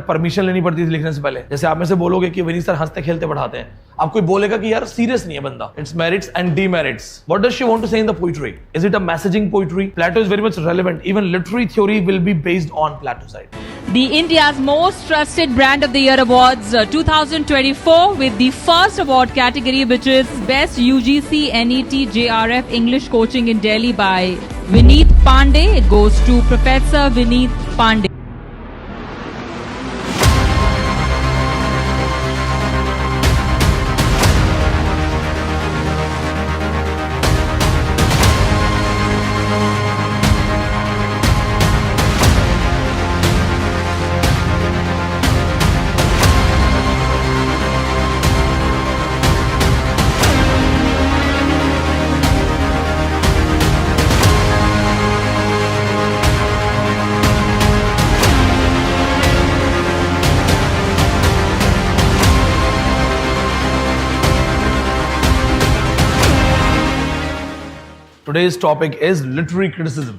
तक परमिशन लेनी पड़ती थी लिखने से पहले। जैसे आप में से बोलोगे कि विनीत सर हंसते खेलते पढ़ाते हैं, आप कोई बोलेगा कि यार सीरियस नहीं है बंदा। It's merits and demerits. What does she want to say in the poetry? Is it a messaging poetry? Plato is very much relevant. Even literary theory will be based on Plato side. The India's Most Trusted Brand of the Year Awards 2024 with the first award category, which is Best UGC NET JRF English Coaching in Delhi by Vineet Pandey. It goes to Professor Vineet Pandey. Today's topic is literary criticism.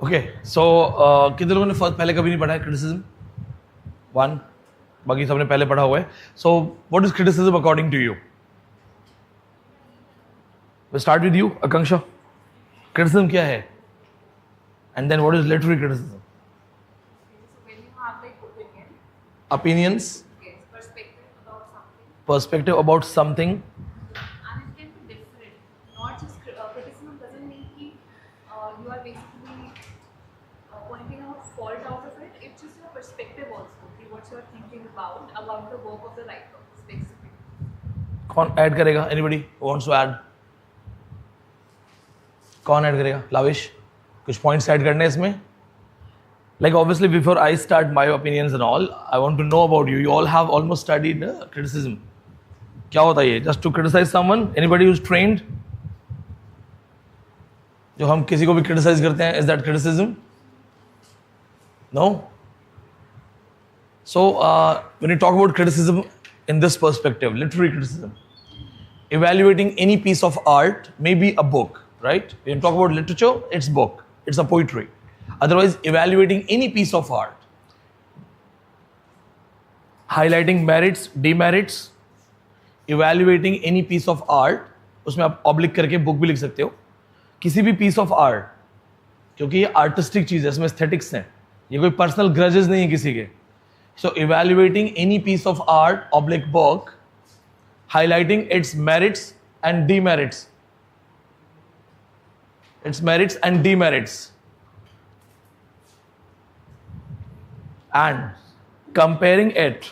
Okay, so कितने लोगों ने पहले कभी नहीं पढ़ा है criticism? One, बाकी सबने पहले पढ़ा हुआ है. So what is criticism according to you? We'll start with you, Akanksha. Criticism क्या है? And then what is literary criticism? When you have like opinion, Opinions, yes, perspective about something, perspective about something. and it can be different. Not just criticism doesn't mean कि you are basically pointing out fault out of it. It's just your perspective also. कि what you are thinking about the work of the writer specifically. कौन add करेगा? Anybody who wants to add? कौन add करेगा? Lavish, कुछ points add करने हैं इसमें? Like obviously before I start my opinions and all, I want to know about you. You all have almost studied criticism. क्या होता है ये? Just to criticize someone? Anybody who's trained? जो हम किसी को भी criticize करते हैं, is that criticism? No? So when you talk about criticism in this perspective, literary criticism, evaluating any piece of art, maybe a book, right? When you talk about literature, it's book, it's a poetry. Otherwise, evaluating any piece of art, highlighting merits, demerits, evaluating any piece of art, उसमें आप oblique करके book भी लिख सकते हो. किसी भी piece of art, क्योंकि ये artistic चीज़ है, इसमें aesthetics हैं, ये कोई personal grudges नहीं है किसी के. So evaluating any piece of art, oblique book, highlighting its merits and demerits. Its merits and demerits, and comparing it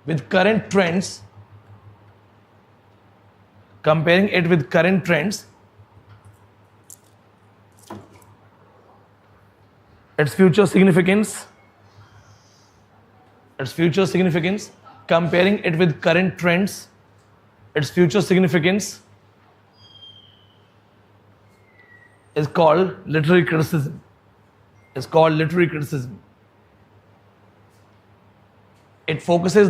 with current trends, its future significance, comparing it with current trends, its future significance, is called literary criticism. It focuses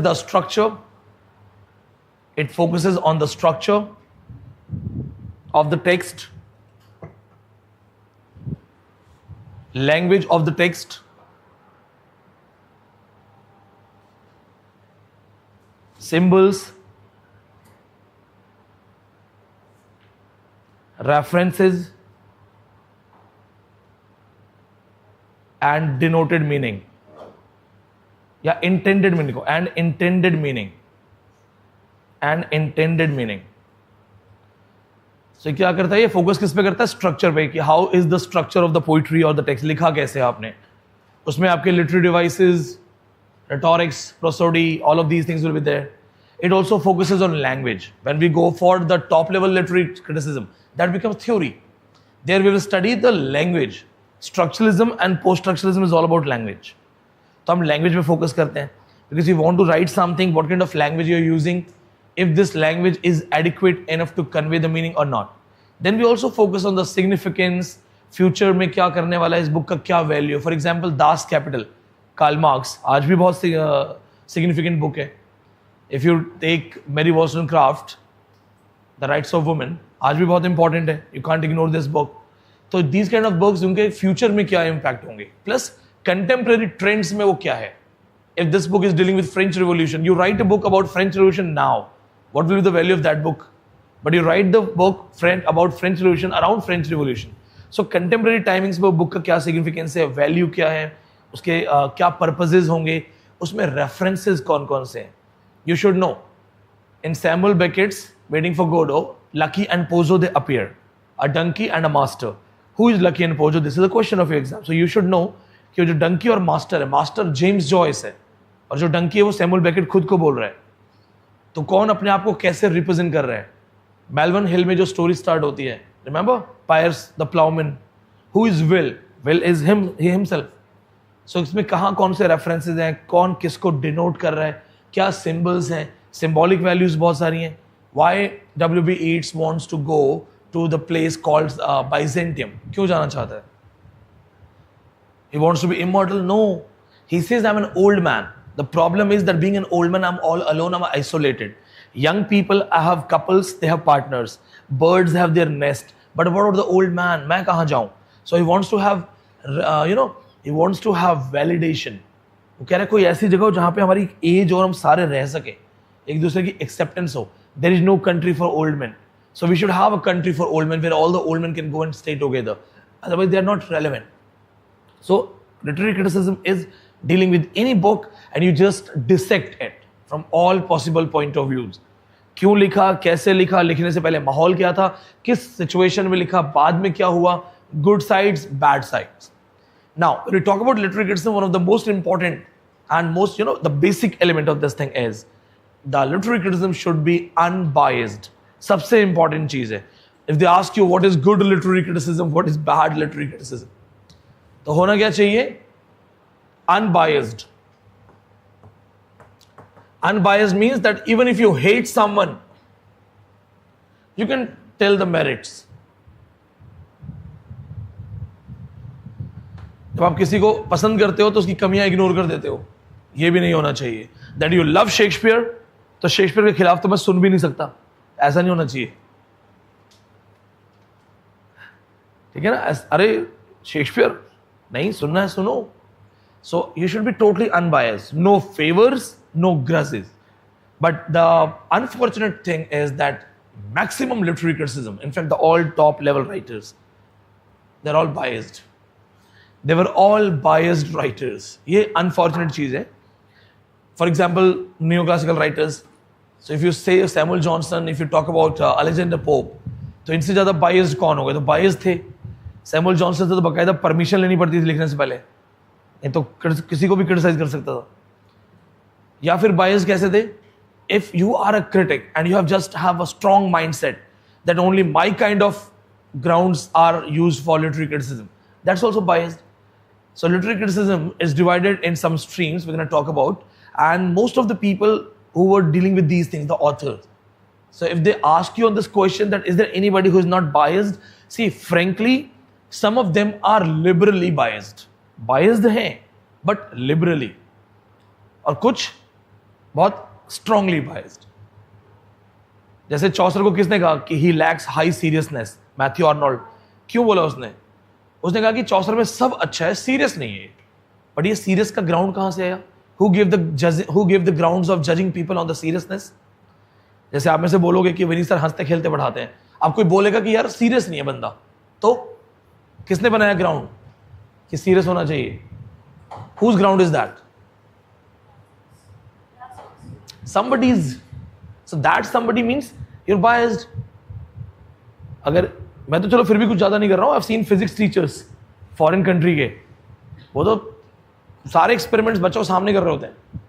on the structure of the text, language of the text, symbols, references, and denoted meaning, या intended meaning को, and intended meaning. So क्या करता है ये? Focus किस पे करता है? स्ट्रक्चर पे, कि how is the structure of the poetry और द टेक्स्ट, लिखा कैसे है आपने. उसमें आपके literary devices, rhetorics, prosody, all of these things will be there. It also focuses on language. When we go for the top level literary criticism, that becomes theory. There we will study the language. Structuralism and post-structuralism is all about language. तो हम language पे focus करते हैं, because you want to write something, what kind of language you are using, if this language is adequate enough to convey the meaning or not. Then we also focus on the significance, future में क्या करने वाला है, इस book का क्या value. For example Das Kapital, Karl Marx, आज भी बहुत सिग्निफिकेंट बुक है. If you take Mary Wollstonecraft, the rights of women, आज भी बहुत इंपॉर्टेंट है. You can't ignore this book. तो दीज काइंड ऑफ बुक्स उनके फ्यूचर में क्या इम्पैक्ट होंगे, प्लस कंटेम्प्रेरी ट्रेंड्स में वो क्या है. If this book is dealing with French Revolution, you write a book about French Revolution now. What will be the value of that book? But you write the book about French Revolution around French Revolution. So contemporary timings में book का क्या significance है, value क्या है, उसके क्या purposes होंगे, उसमें references कौन-कौन से हैं. You should know. In Samuel Beckett's Waiting for Godot, Lucky and Pozo they appear. A donkey and a master. Who is Lucky and Pozo? This is a question of your exam. So you should know कि जो डंकी और master है, master James Joyce है और जो डंकी है वो Samuel Beckett खुद को बोल रहा है. तो कौन अपने आप को कैसे रिप्रेजेंट कर रहा है. मेलविन हिल में जो स्टोरी स्टार्ट होती है, remember Piers the Ploughman, who is Will, Will is him, he himself. So इसमें कहाँ कौन से रेफरेंसेज हैं, कौन किसको डिनोट कर रहा है, क्या सिंबल्स हैं, सिंबॉलिक वैल्यूज बहुत सारी हैं. Why WB Yeats wants to go to the place called Byzantium, क्यों जाना चाहता है. He wants to be immortal? No. He says, I'm an old man. The problem is that being an old man, I'm all alone, I'm isolated. Young people, I have couples, they have partners. Birds have their nest. But what about the old man? मैं कहाँ जाऊँ? So he wants to have, he wants to have validation. वो कह रहा है कोई ऐसी जगह हो जहाँ पे हमारी एज और हम सारे रह सके, एक दूसरे की acceptance हो. There is no country for old men. So we should have a country for old men where all the old men can go and stay together. Otherwise, they are not relevant. So literary criticism is dealing with any book and you just dissect it from all possible point of views. क्यों लिखा, कैसे लिखा, लिखने से पहले माहौल क्या था, किस सिचुएशन में लिखा, बाद में क्या हुआ, good sides, bad sides. Now, when we talk about literary criticism, one of the most important and most, the basic element of this thing is the literary criticism should be unbiased. सबसे important चीज है. If they ask you what is good literary criticism, what is bad literary criticism, तो होना क्या चाहिए, unbiased. Unbiased means that even if you hate someone, you can tell the merits. जब आप किसी को पसंद करते हो तो उसकी कमियां इग्नोर कर देते हो, ये भी नहीं होना चाहिए. That you love Shakespeare, तो शेक्सपियर के खिलाफ तो मैं सुन भी नहीं सकता, ऐसा नहीं होना चाहिए. ठीक है ना. अरे शेक्सपियर नहीं सुनना है, सुनो. So you should be totally unbiased, no favors, no grudges. But the unfortunate thing is that maximum literary criticism, in fact the all top level writers, they're all biased. They were all biased writers. ये unfortunate चीज है. For example, neoclassical writers. So if you say Samuel Johnson, if you talk about Alexander Pope, तो इनसे ज़्यादा biased कौन होगा. तो biased थे. सैमुअल जॉनसन से तो बकायदा परमिशन लेनी पड़ती थी लिखने से पहले, नहीं तो किसी को भी क्रिटिसाइज कर सकता था. या फिर बायस कैसे थे, if you are a critic and you have just have a strong mindset that only my kind of grounds are used for literary criticism, that's also biased. So literary criticism is divided in some streams we're going to talk about, and most of the people who were dealing with these things, the authors. So if they ask you on this question that is there anybody who is not biased, see, frankly, some of them are liberally biased. Biased हैं, but liberally. और कुछ बहुत strongly biased. जैसे चौसर को किसने कहा कि he lacks high seriousness, Matthew Arnold. क्यों बोला उसने? उसने कहा कि चौसर में सब अच्छा है, सीरियस नहीं है. बट ये सीरियस का ग्राउंड कहां से आया? Who gave the grounds of judging people on the seriousness? जैसे आप में से बोलोगे कि विनीत सर हंसते खेलते पढ़ाते हैं, आप कोई बोलेगा कि यार सीरियस नहीं है बंदा, तो किसने बनाया ग्राउंड कि सीरियस होना चाहिए? Whose ground is that? Somebody's. So that somebody means you're biased. अगर मैं तो चलो फिर भी कुछ ज्यादा नहीं कर रहा हूं. I've seen physics teachers foreign country के, वो तो सारे एक्सपेरिमेंट्स बच्चों के सामने कर रहे होते हैं.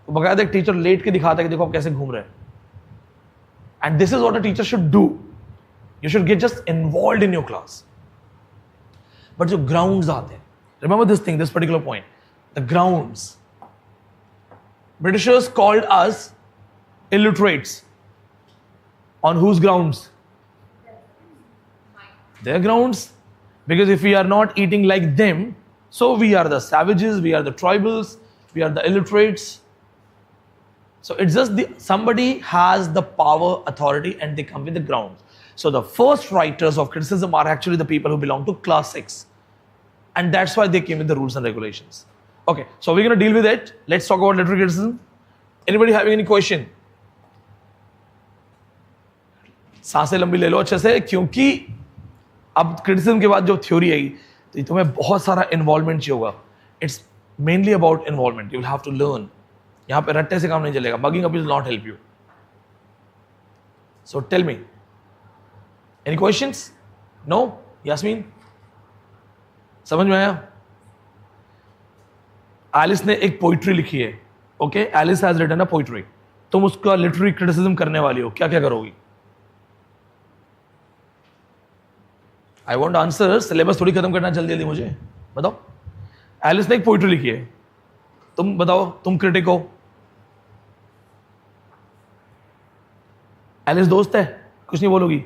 तो बकायदा एक टीचर लेट के दिखाता है कि देखो आप कैसे घूम रहे हैं. And this is what a teacher should do. You should get just involved in your class. But जो ग्राउंड्स आते हैं, remember this thing, this particular point, the grounds. Britishers called us illiterates. On whose grounds? Their grounds. Because if we are not eating like them, so we are the savages, we are the tribals, we are the illiterates. So it's just somebody has the power, authority, and they come with the ground. So the first writers of criticism are actually the people who belong to class 6. And that's why they came with the rules and regulations. Okay, so we're going to deal with it. Let's talk about literary criticism. Anybody having any question? सांसें लंबी ले लो अच्छे से, क्योंकि अब criticism के बाद जो थ्योरी आई तो तुम्हें बहुत सारा इन्वॉल्वमेंट चाहिए होगा. It's mainly about involvement. You will have to learn. यहां पे रट्टे से काम नहीं चलेगा. Mugging up will not help you. So tell me, any questions? No? Yasmin, समझ में आया? एलिस ने एक पोइट्री लिखी है. Okay, Alice has written a poetry. तुम उसका लिटरेरी क्रिटिसिज्म करने वाली हो, क्या क्या करोगी? I want answer. सिलेबस थोड़ी खत्म करना जल्दी जल्दी मुझे बताओ. एलिस ने एक पोइट्री लिखी है, तुम बताओ, तुम क्रिटिक हो. एलिस दोस्त है, कुछ नहीं बोलोगी?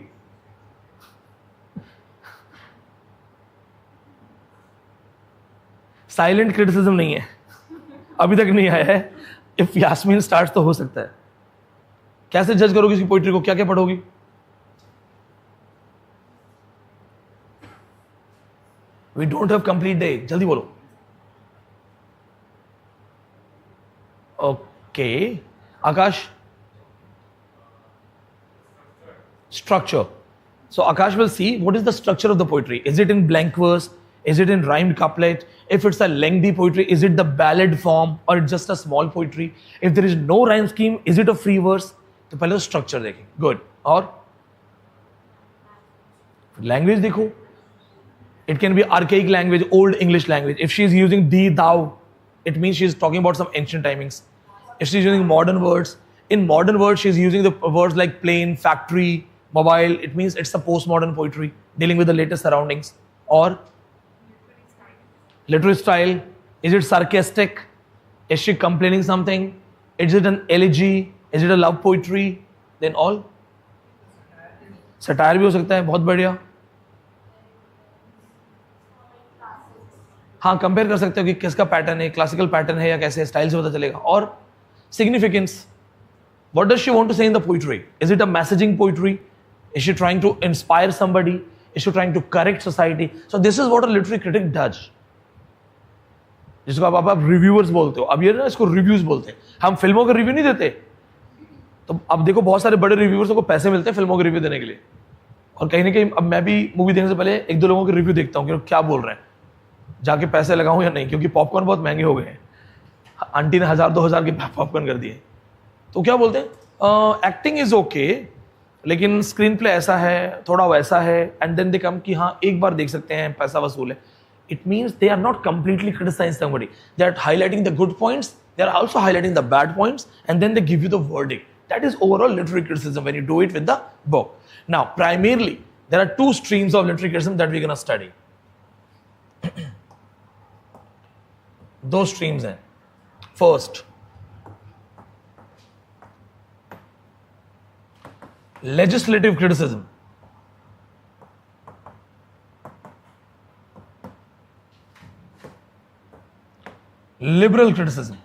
साइलेंट क्रिटिसिज्म नहीं है, अभी तक नहीं आया है. इफ यास्मीन स्टार्ट तो हो सकता है. कैसे जज करोगी इसकी पोइट्री को? क्या क्या पढ़ोगी? We don't have complete day. जल्दी बोलो. Okay, Akash. Structure. So Akash will see what is the structure of the poetry. Is it in blank verse? Is it in rhymed couplet? If it's a lengthy poetry, is it the ballad form or it's just a small poetry? If there is no rhyme scheme, is it a free verse? तो पहले structure देखें. Good. और language देखो. It can be archaic language, old English language. If she is using thee, thou, it means she is talking about some ancient timings. If she is using modern words, in modern words she is using the words like plain, factory, mobile, it means it's a postmodern poetry dealing with the latest surroundings. Or literary style, is it sarcastic? Is she complaining something? Is it an elegy? Is it a love poetry? Then all satire भी हो सकता है. बहुत बढ़िया. हाँ, compare कर सकते हो कि किसका पैटर्न है, क्लासिकल पैटर्न है या कैसे, स्टाइल से पता चलेगा. और significance, what does she want to say in the poetry? Is it a messaging poetry? Is she trying to inspire somebody? Is she trying to correct society? So this is what a literary critic does. जिसको आप reviewers बोलते हो. अब ये ना इसको reviews बोलते हैं. हम फिल्मों के रिव्यू नहीं देते. तो अब देखो बहुत सारे बड़े रिव्यूअर्स को पैसे मिलते हैं फिल्मों के रिव्यू देने के लिए. और कहीं ना कहीं अब मैं भी मूवी देखने से पहले एक दो लोगों के रिव्यू देखता हूँ कि क्या बोल रहे हैं, जाके पैसे लगाऊं या नहीं, क्योंकि पॉपकॉर्न बहुत महंगे हो गए हैं. आंटी ने 1000-2000 के पॉपकॉर्न कर दिए. तो क्या बोलते हैं, एक्टिंग इज ओके, लेकिन स्क्रीन प्ले ऐसा है, थोड़ा वैसा है. एंड देन दे कम कि हाँ एक बार देख सकते हैं, पैसा वसूल है. It means they are not completely criticising somebody. They are highlighting the good points, they are also highlighting the bad points, and then they give you the verdict. That is overall literary criticism when you do it with the book. Now primarily there are two streams of literary criticism that we gonna study. दो streams हैं. First, legislative criticism. Liberal criticism.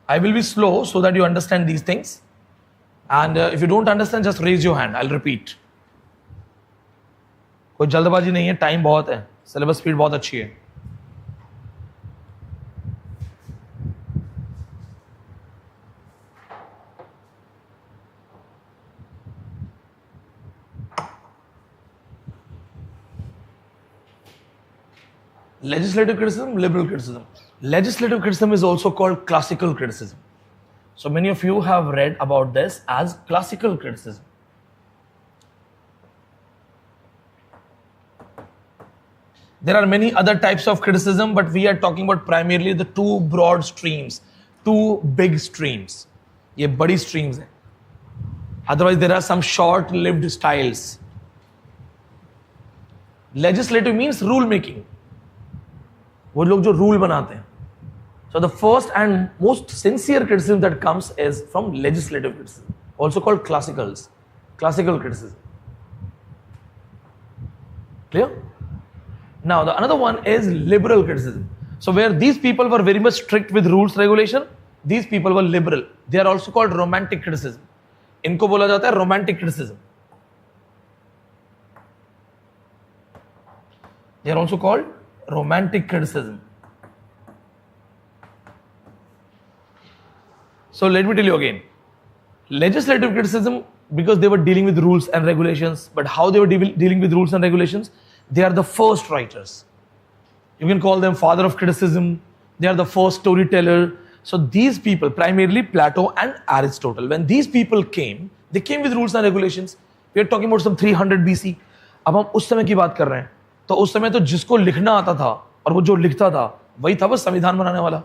I will be slow so that you understand these things, and if you don't understand just raise your hand. I'll repeat. कोई जल्दबाजी नहीं है, time बहुत है, syllabus speed बहुत अच्छी है. Legislative criticism, liberal criticism. Legislative criticism is also called classical criticism. So many of you have read about this as classical criticism. There are many other types of criticism, but we are talking about primarily the two broad streams, two big streams. ये बड़ी streams हैं. Otherwise, there are some short-lived styles. Legislative means rule making. वो लोग जो rule बनाते हैं. So the first and most sincere criticism that comes is from legislative criticism, also called classical criticism. Clear? Now the another one is liberal criticism. So where these people were very much strict with rules regulation, these people were liberal. They are also called romantic criticism. इनको बोला जाता है romantic criticism. They are also called romantic criticism. So let me tell you again. Legislative criticism, because they were dealing with rules and regulations, but how they were dealing with rules and regulations, they are the first writers. You can call them father of criticism. They are the first storyteller. So these people, primarily Plato and Aristotle, when these people came, they came with rules and regulations. We are talking about some 300 BC. अब हम उस समय की बात कर रहे हैं, तो उस समय तो जिसको लिखना आता था और वो जो लिखता था वही था बस संविधान बनाने वाला.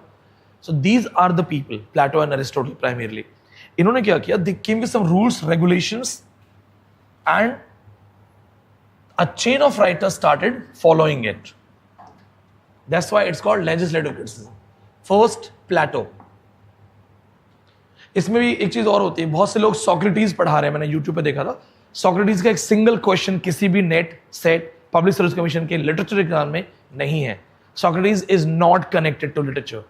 So these are the people, Plato and Aristotle primarily. इन्होंने क्या किया? They came with some rules, regulations, and a chain of writers started following it. That's why it's called legislative criticism. First, Plato. इसमें भी एक चीज और होती है, बहुत से लोग सॉक्रेटिस पढ़ा रहे हैं, मैंने यूट्यूब पे देखा था. सॉक्रेटिस का एक सिंगल क्वेश्चन किसी भी NET SET public service commission के लिटरेचर एग्जाम में नहीं है. Socrates is not connected to literature.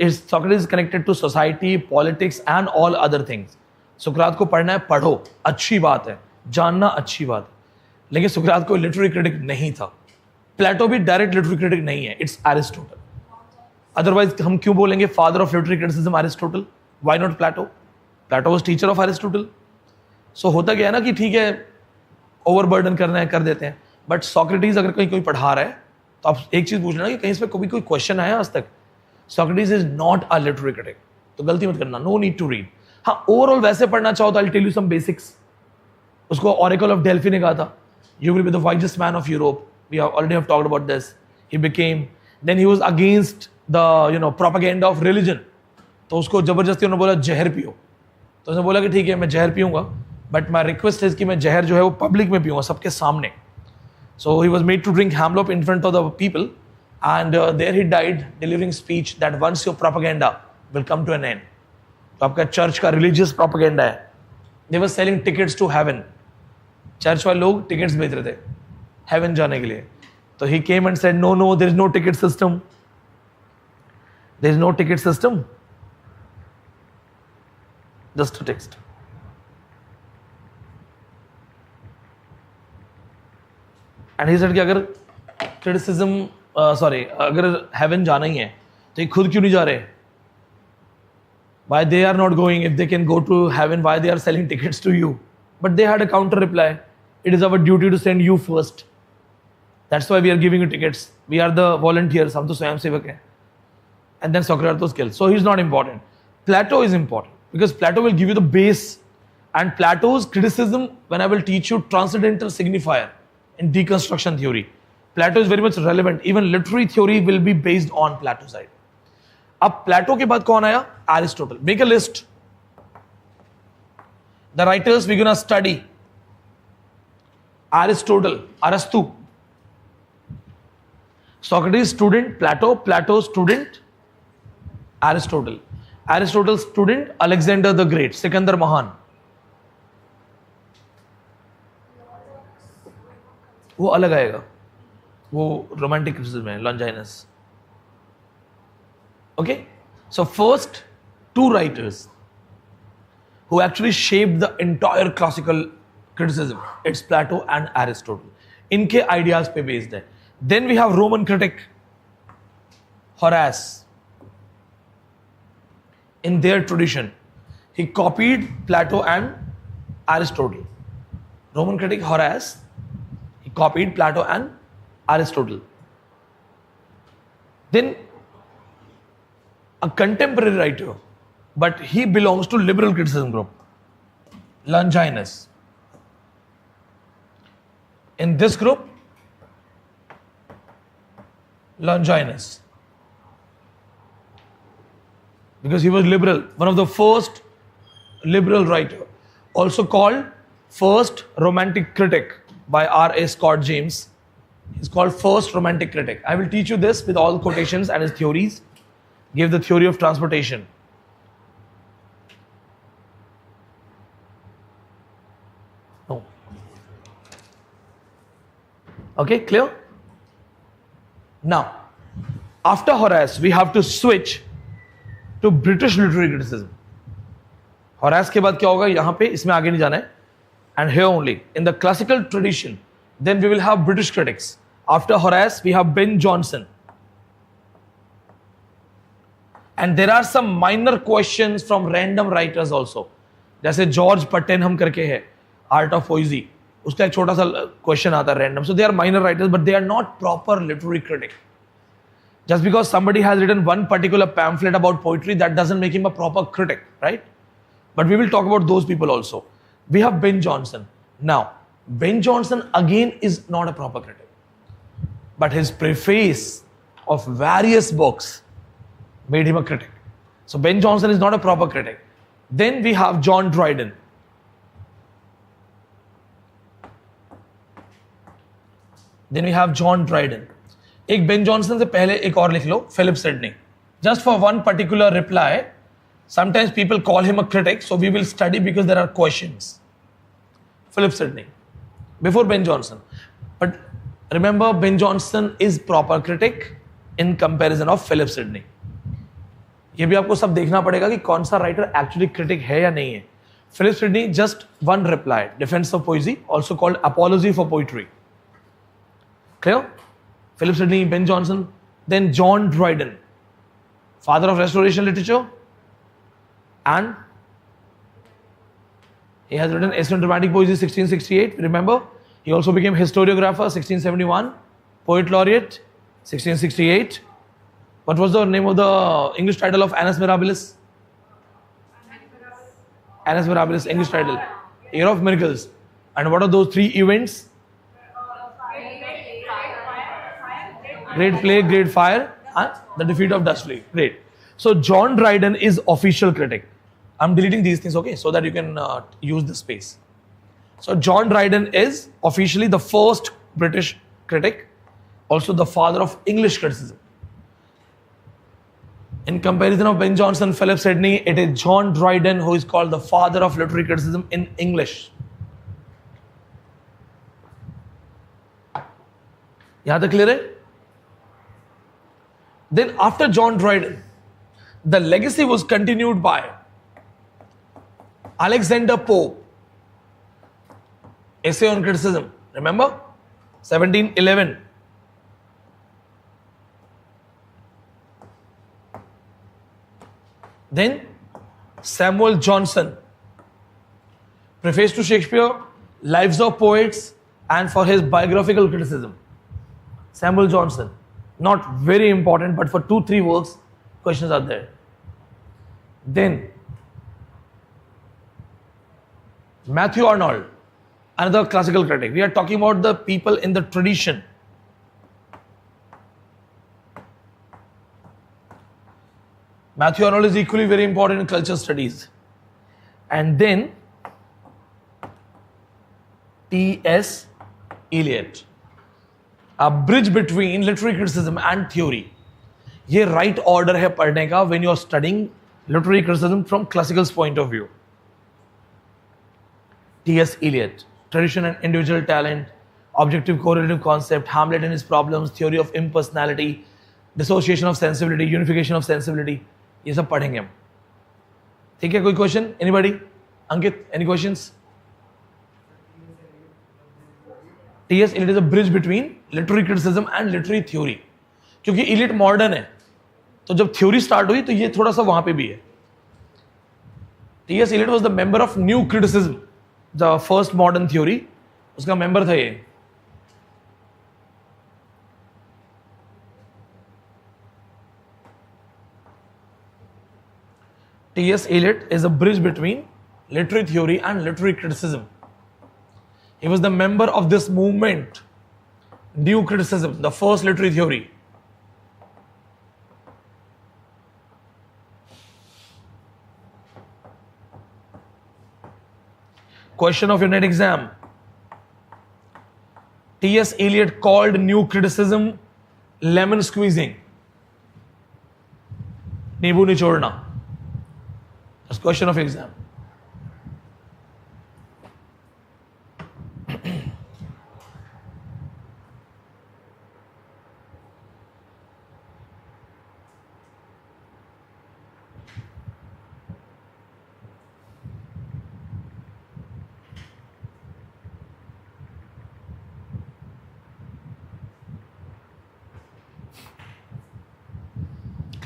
Socrates is connected to society, politics and all other things. सुकरात को पढ़ना है, पढ़ो, अच्छी बात है, जानना अच्छी बात है, लेकिन सुकरात कोई लिटरेरी क्रिटिक नहीं था. प्लेटो भी डायरेक्ट लिटरेरी क्रिटिक नहीं है, इट्स एरिस्टोटल. अदरवाइज हम क्यों बोलेंगे father of literary criticism Aristotle? Why not Plato? Plato was teacher of Aristotle. So होता क्या है ना कि ठीक है, ओवरबर्डन करना है कर देते हैं, बट सॉक्रेटिस अगर कहीं कोई पढ़ा रहा है तो आप एक चीज पूछ लेना कि कहीं इस पे कभी कोई क्वेश्चन आया आज तक? Socrates is not a literary critic. तो गलती मत करना, no need to read. हाँ, ओवरऑल वैसे पढ़ना चाहो तो I'll tell you some basics. उसको Oracle of Delphi ने कहा था, you will be the wisest man of Europe. We already have talked about this. He became, then he was against the propaganda of religion. तो उसको जबरदस्ती उन्होंने बोला जहर पियो. तो उसने बोला कि ठीक है मैं जहर पीऊंगा, but my request is कि मैं जहर जो है वो पब्लिक में पीऊंगा, सबके सामने. So he was made to drink hemlock in front of the people. And there he died delivering speech that once your propaganda will come to an end. तो आपका चर्च का रिलीजियस प्रोपेगेंडा है. They were selling tickets to heaven. Church वाले लोग tickets बेच रहे थे haven जाने के लिए. तो he came and said, no, there is no ticket system. There is no ticket system. Just a text. And he said कि अगर criticism अगर हेवन जाना ही है तो ये खुद क्यों नहीं जा रहे? Why they are not going if they can go to heaven? Why they are selling tickets to you? But they had a counter reply. It is our duty to send you first. That's why we are giving you tickets. We are the volunteers. हम तो स्वयं सेवक हैं. And then Socrates was killed. So he's not important. Plato is important because Plato will give you the base. And Plato's criticism, when I will teach you transcendental signifier in deconstruction theory, Plato is very much relevant. Even literary theory will be based on Plato's side. अब प्लेटो के बाद कौन आया? Aristotle. Make a list. The writers we gonna study. Aristotle, अरस्तु, Socrates student Plato, Plato student Aristotle, Aristotle student Alexander the Great, Sikandar महान. वो अलग आएगा, वो रोमांटिक क्रिटिसिज्म है, Longinus. Okay, so first two writers who actually shaped the entire classical criticism, it's Plato and Aristotle. इनके ideas पे based है. Then we have Roman critic Horace. In their tradition, he copied Plato and Aristotle. Roman critic Horace, he copied Plato and Aristotle. Then a contemporary writer, but he belongs to liberal criticism group, Longinus. In this group, Longinus, because he was liberal, one of the first liberal writer, also called first romantic critic by R.A. Scott James. He's called first romantic critic. I will teach you this with all quotations and his theories. Give the theory of transportation. No. Okay, clear? Now, after Horace, we have to switch to British literary criticism. Horace के बाद क्या होगा यहाँ पे, इसमें आगे नहीं जाना है. And here only, in the classical tradition, then we will have British critics. After Horace, we have Ben Jonson. And there are some minor questions from random writers also. जैसे जॉर्ज पटेनहम करके है, आर्ट ऑफ पोइजी, उसका एक छोटा सा question आता है random. So they are minor writers but they are not proper literary critic. Just because somebody has written one particular pamphlet about poetry, that doesn't make him a proper critic, right? But we will talk about those people also. We have Ben Jonson. Now, Ben Jonson again is not a proper critic. But his preface of various books made him a critic. So Ben Jonson is not a proper critic. Then we have John Dryden. एक Ben Jonson से पहले एक और लिख लो, Philip Sidney. Just for one particular reply, sometimes people call him a critic, so we will study because there are questions. Philip Sidney, before Ben Jonson. But remember, Ben Jonson is proper critic in comparison of Philip Sidney. ये भी आपको सब देखना पड़ेगा कि कौन सा writer actually critic है या नहीं है. Philip Sidney, just one reply, Defense of Poesy, also called Apology for Poetry. Clear? Philip Sidney, Ben Jonson, then John Dryden, father of Restoration literature, and he has written Essay on Dramatic Poesy 1668. Remember, he also became historiographer 1671, poet laureate 1668. What was the name of the English title of Annus Mirabilis? Annus Mirabilis, English title, Year of Miracles. And what are those three events? Great Plague, Great Fire, and the defeat of Dustly. Great. So John Dryden is official critic. I'm deleting these things, okay, so that you can use the space. So John Dryden is officially the first British critic, also the father of English criticism. In comparison of Ben Jonson, Philip Sidney, it is John Dryden who is called the father of literary criticism in English. यहाँ तक clear है? Then after John Dryden, the legacy was continued by Alexander Pope. Essay on Criticism, remember? 1711. Then Samuel Johnson. Preface to Shakespeare, Lives of Poets, and for his biographical criticism. Samuel Johnson. Not very important, but for 2-3 works, questions are there. Then Matthew Arnold, another classical critic. We are talking about the people in the tradition. Matthew Arnold is equally very important in culture studies. And then T.S. Eliot. A bridge between literary criticism and theory. ये right order है पढ़ने का when you are studying literary criticism from classical's point of view. T.S. Eliot, Tradition and Individual Talent, Objective Correlative Concept, Hamlet and His Problems, Theory of Impersonality, Dissociation of Sensibility, Unification of Sensibility, ये सब पढ़ेंगे हम. ठीक है, कोई question? Anybody? Ankit, any questions? T.S. Eliot is a bridge between literary criticism and literary theory. क्योंकि Eliot modern है, तो जब थ्योरी स्टार्ट हुई तो ये थोड़ा सा वहां पे भी है. T.S. Eliot was the member of New Criticism, the first modern theory. उसका मेंबर था ये. T.S. Eliot is a bridge between literary theory and literary criticism. He was the member of this movement, New Criticism, the first literary theory. Question of your net exam. T.S. Eliot called New Criticism lemon squeezing. नींबू निचोड़ना. That's question of exam.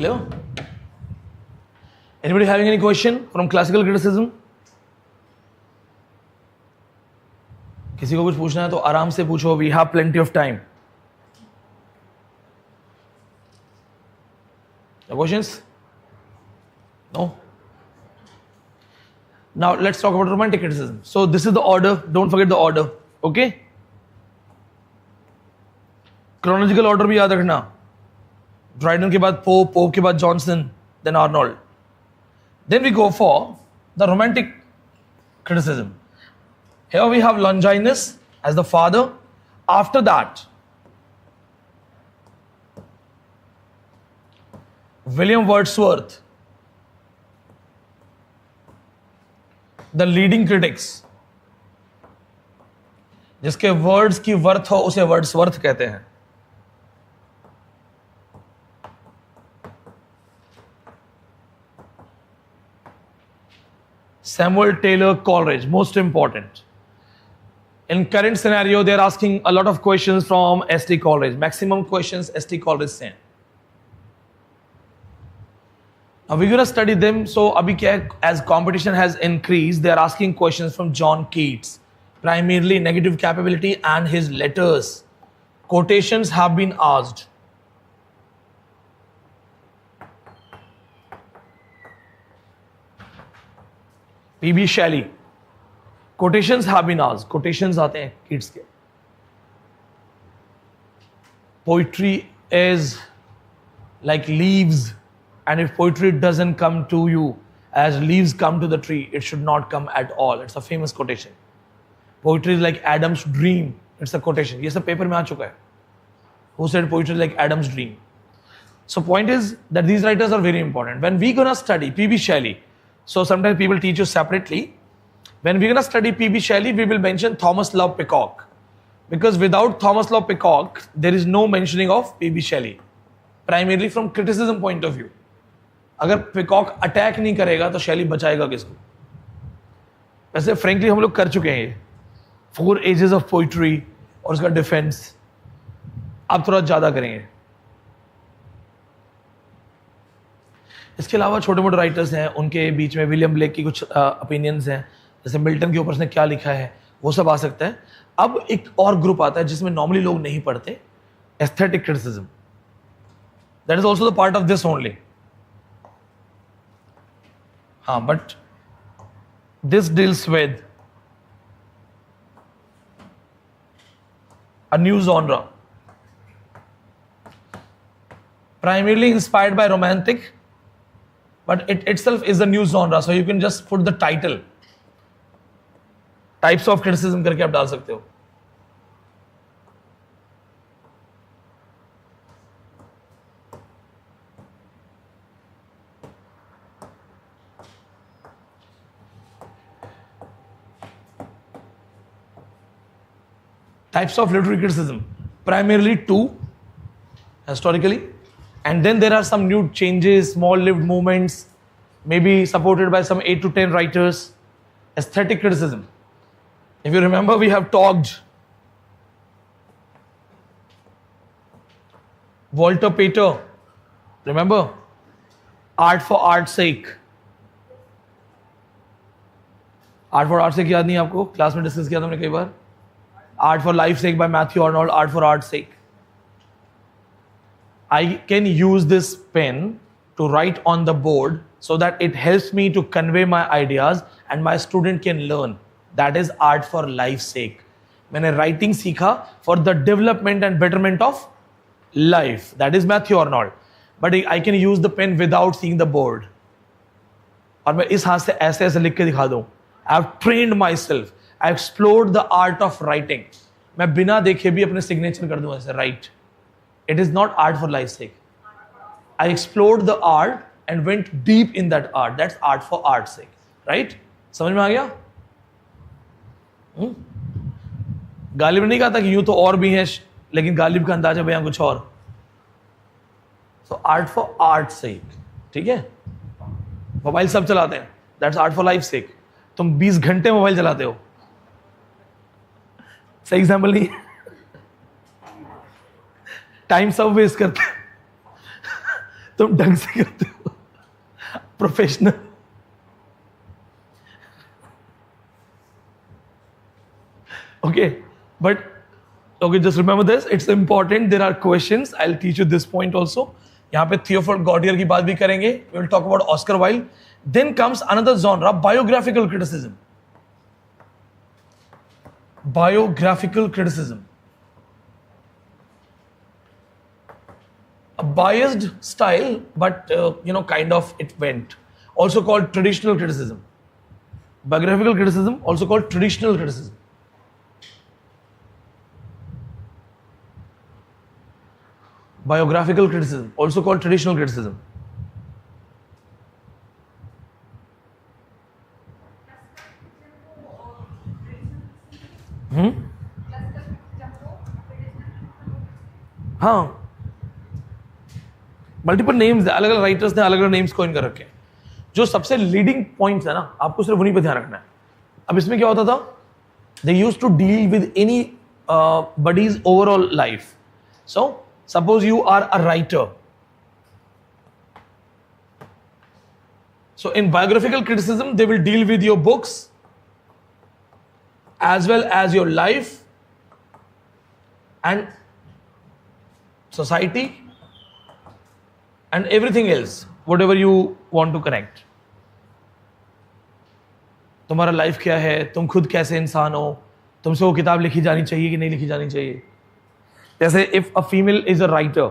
Clear? Anybody having any question from classical criticism? किसी को कुछ पूछना है तो आराम से पूछो. We have plenty of time. No questions? No? Now let's talk about romantic criticism. So this is the order. Don't forget the order. Okay? Chronological order भी याद रखना. Dryden के बाद Pope, Pope के बाद Johnson, then Arnold. Then we go for the romantic criticism. Here we have Longinus as the father. After that, William Wordsworth, the leading critics. जिसके words की worth हो उसे वर्ड्सवर्थ कहते हैं. Samuel Taylor Coleridge, most important. In current scenario, they are asking a lot of questions from S.T. Coleridge. Maximum questions S.T. Coleridge sent. Now we're going to study them. So abhi kya hai, as competition has increased, they are asking questions from John Keats, primarily negative capability and his letters. Quotations have been asked. P.B. Shelley. Quotations have been asked. Quotations आते हैं Keats के. Poetry is like leaves, and if poetry doesn't come to you as leaves come to the tree, it should not come at all. It's a famous quotation. Poetry is like Adam's dream. It's a quotation. ये सब paper में आ चुका है. Who said poetry is like Adam's dream? So point is that these writers are very important. When we gonna study P.B. Shelley, so sometimes people teach you separately. When we're gonna study P.B. Shelley, we will mention Thomas Love Peacock. Because without Thomas Love Peacock, there is no mentioning of P.B. Shelley. Primarily from criticism point of view. अगर Peacock attack नहीं करेगा तो Shelley बचाएगा किसको? वैसे frankly हम लोग कर चुके हैं ये. 4 ages of poetry और उसका defense. अब थोड़ा ज़्यादा करेंगे. इसके अलावा छोटे मोटे राइटर्स हैं, उनके बीच में विलियम ब्लेक की कुछ ओपिनियंस हैं, जैसे मिल्टन के ऊपर उसने क्या लिखा है वो सब आ सकता है. अब एक और ग्रुप आता है जिसमें नॉर्मली लोग नहीं पढ़ते, aesthetic criticism. That is also the part of this only. हाँ, but this deals with a new genre, primarily inspired by romantic, but it itself is a new genre, so you can just put the title. Types of criticism करके आप डाल सकते हो. Types of literary criticism, primarily 2 historically. And then there are some new changes, small-lived movements, maybe supported by some 8 to 10 writers. Aesthetic criticism. If you remember, we have talked Walter Pater. Remember? Art for art's sake. Art for art's sake याद नहीं आपको? Class में discuss किया था हमने कई बार. Art for life's sake by Matthew Arnold. Art for art's sake. I can use this pen to write on the board so that it helps me to convey my ideas and my student can learn. That is art for life's sake. मैंने writing सीखा for the development and betterment of life. That is Matthew Arnold. But I can use the pen without seeing the board. और मैं इस हाथ से ऐसे ऐसे लिख के दिखा दूँ. I have trained myself. I have explored the art of writing. मैं बिना देखे भी अपने signature कर दूँ ऐसे write. It is not art for life's sake. I explored the art and went deep in that art. That's art for art's sake. Right? समझ में आ गया? गालिब ने नहीं कहा था कि यूं तो और भी हैं, लेकिन गालिब का अंदाजा बयां कुछ और. So art for art's sake. ठीक है? मोबाइल सब चलाते हैं. That's art for life's sake. तुम 20 घंटे मोबाइल चलाते हो. सही एग्जाम्पल नहीं. टाइम सब वेस्ट करते हैं. तुम ढंग से करते हो, professional. Okay, but okay, just remember this. It's important. There are questions. I'll teach you this point also. यहाँ पे Theophile Gautier की बात भी करेंगे. We will talk about Oscar Wilde. Then comes another genre, biographical criticism. Biographical criticism. A biased style, but kind of it went. Also called traditional criticism. Biographical criticism, also called traditional criticism. Biographical criticism, also called traditional criticism. हाँ, multiple names है, अलग अलग writers ने अलग अलग names coin कर रखे हैं। जो सबसे लीडिंग पॉइंट्स है ना, आपको सिर्फ उन्हीं पे ध्यान रखना है। अब इसमें क्या होता था, they used to deal with anybody's overall life. So suppose you are a writer, so in biographical criticism they will deal with your books as well as your life and society and everything else, whatever you want to connect. तुम्हारा life क्या है, तुम खुद कैसे इंसान हो, तुमसे वो किताब लिखी जानी चाहिए कि नहीं लिखी जानी चाहिए। जैसे if a female is a writer,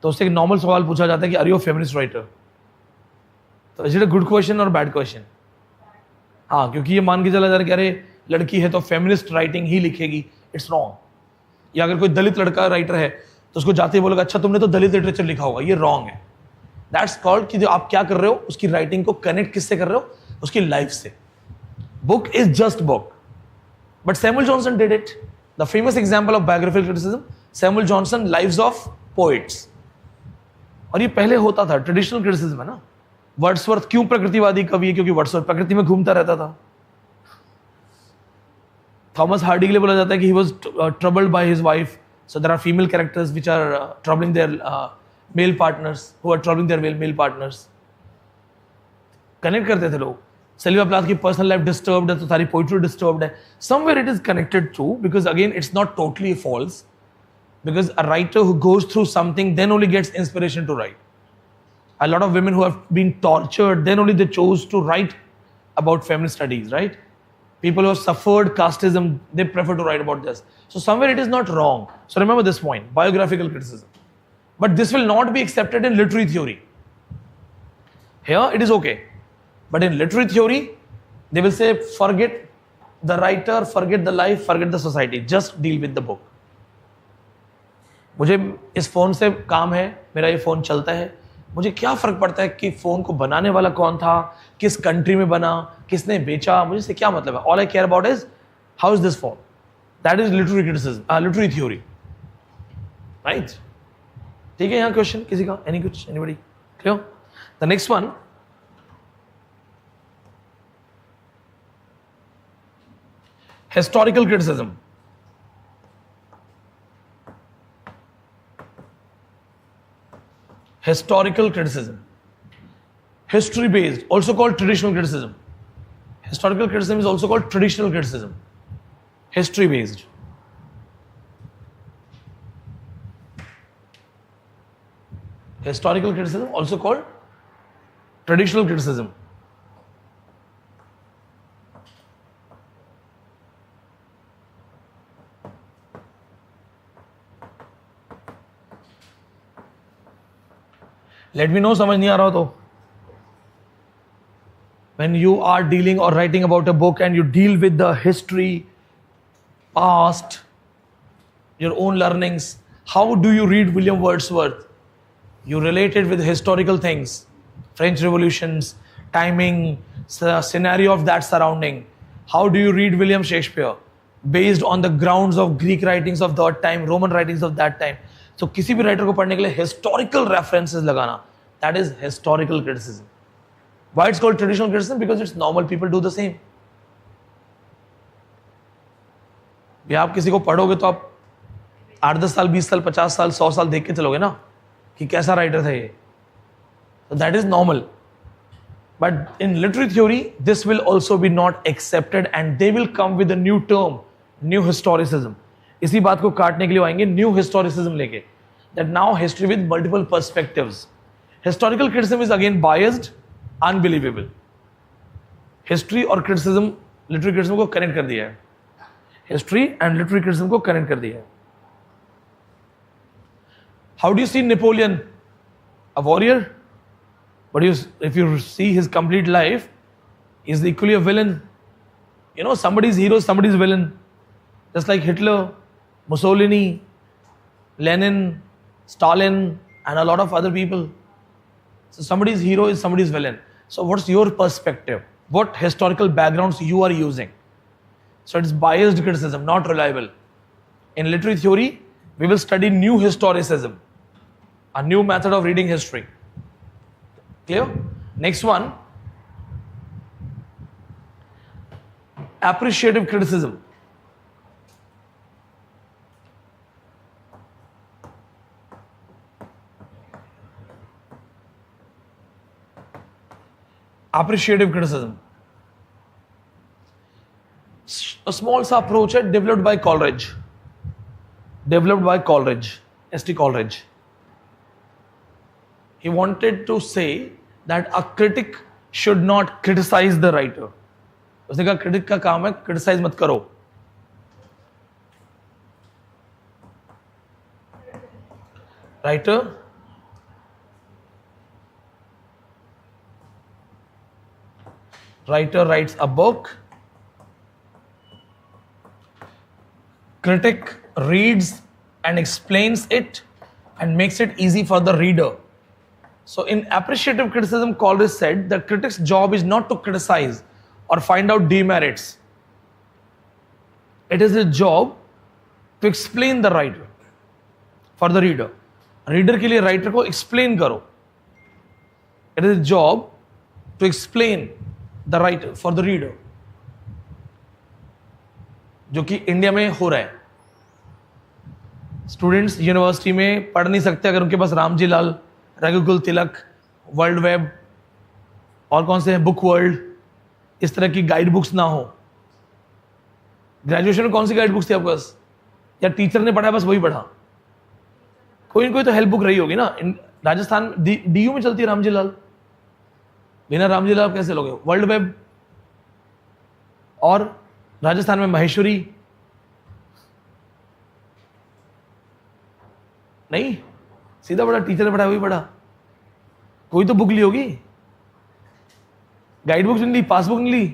तो उससे एक नॉर्मल सवाल पूछा जाता है कि are you a feminist writer. तो is it a good question और बैड क्वेश्चन? हाँ, क्योंकि ये मान के चला जा रहा है कि अरे लड़की है तो फेमिनिस्ट राइटिंग ही लिखेगी, इट्स रॉन्ग। या अगर कोई दलित लड़का राइटर है तो उसको जाते ही बोलेगा अच्छा तुमने तो दलित लिटरेचर लिखा होगा, ये रॉन्ग है। दैट्स कॉल्ड कि जो आप क्या कर रहे हो, उसकी राइटिंग को कनेक्ट किससे कर रहे हो, उसकी लाइफ से। Book is just book, but Samuel Johnson did it. The famous example of biographical criticism, Samuel Johnson, lives of poets. और ये पहले होता था, ट्रेडिशनल क्रिटिसिज्म है ना। वर्ड्सवर्थ क्यों प्रकृतिवादी कवि है? क्योंकि वर्ड्सवर्थ प्रकृति में घूमता रहता था। थॉमस हार्डी के लिए बोला जाता है कि he was troubled by his wife, so there are female characters which are troubling their male partners, who are troubling their male partners. Connect करते थे लोग। सिल्विया प्लाथ की पर्सनल लाइफ डिस्टर्ब्ड है तो सारी पोइट्री डिस्टर्ब्ड है। Somewhere it is connected to, because again it's not totally false, because a writer who goes through something then only gets inspiration to write. A lot of women who have been tortured, then only they chose to write about feminist studies, right? People who have suffered casteism, they prefer to write about this. So somewhere it is not wrong. So remember this point, biographical criticism. But this will not be accepted in literary theory. Here it is okay. But in literary theory, they will say forget the writer, forget the life, forget the society. Just deal with the book. मुझे इस phone से काम है, मेरा ये phone चलता है, मुझे क्या फ़र्क पड़ता है कि फ़ोन को बनाने वाला कौन था, किस कंट्री में बना, किसने बेचा, मुझे इससे क्या मतलब है। All I care about is how is this phone. That is literary criticism, literary theory, right? ठीक है, यहाँ क्वेश्चन किसी का, anybody clear? The next one, historical criticism. Historical criticism, history based, also called traditional criticism. Historical criticism is also called traditional criticism, history based. Historical criticism, also called traditional criticism. Let me know, समझ नहीं आ रहा हो तो। When you are dealing or writing about a book and you deal with the history, past, your own learnings, how do you read William Wordsworth? You relate it with historical things, French revolutions, timing, scenario of that surrounding. How do you read William Shakespeare? Based on the grounds of Greek writings of that time, Roman writings of that time. So किसी भी writer को पढ़ने के लिए historical references लगाना, that is historical criticism. Why it's called traditional criticism? Because it's normal, people do the same. भी आप किसी को पढ़ोगे तो आप 8-10 साल, 20 साल, 50 साल, 100 साल देख के चलोगे ना कि कैसा राइटर था ये। So that is normal. But in literary theory, this will also be not accepted and they will come with a new term, new historicism. इसी बात को काटने के लिए आएंगे new historicism लेके. That now history with multiple perspectives. Historical criticism is again biased, unbelievable. History और criticism, literary criticism को connect कर दिया है. History and literary criticism को connect कर दिया है. How do you see Napoleon? A warrior? But if you see his complete life, he's equally a villain. You know, somebody's hero, somebody's villain. Just like Hitler, Mussolini, Lenin, Stalin, and a lot of other people. So somebody's hero is somebody's villain. So what's your perspective? What historical backgrounds you are using? So it's biased criticism, not reliable. In literary theory, we will study new historicism, a new method of reading history. Clear? Next one, appreciative criticism. Appreciative criticism. A small सा approach है developed by Coleridge. S.T. Coleridge. He wanted to say that a critic should not criticize the writer. उसने कहा critic का काम है criticize मत करो. Writer writes a book. Critic reads and explains it and makes it easy for the reader. So in appreciative criticism, Coleridge said that critic's job is not to criticize or find out demerits. It is his job to explain the writer for the reader. Reader के लिए writer को explain करो. It is his job to explain the writer for the reader. जो कि India में हो रहा है. स्टूडेंट्स यूनिवर्सिटी में पढ़ नहीं सकते अगर उनके पास रामजी लाल, रघुकुल तिलक, वर्ल्ड वेब और कौन से हैं, बुक वर्ल्ड, इस तरह की गाइड बुक्स ना हो. ग्रेजुएशन में कौन सी गाइड बुक्स थी आपके पास? या टीचर ने पढ़ा बस वही पढ़ा? कोई ना कोई तो हेल्प बुक रही होगी ना. राजस्थान डीयू में चलती है रामजी लाल. बिना रामजी लाल कैसे लोगे? World web. और राजस्थान में महेश्वरी नहीं, सीधा पढ़ा, टीचर ने पढ़ा वही पढ़ा. कोई तो बुक ली होगी, गाइड बुक नहीं ली, पासबुक नहीं ली.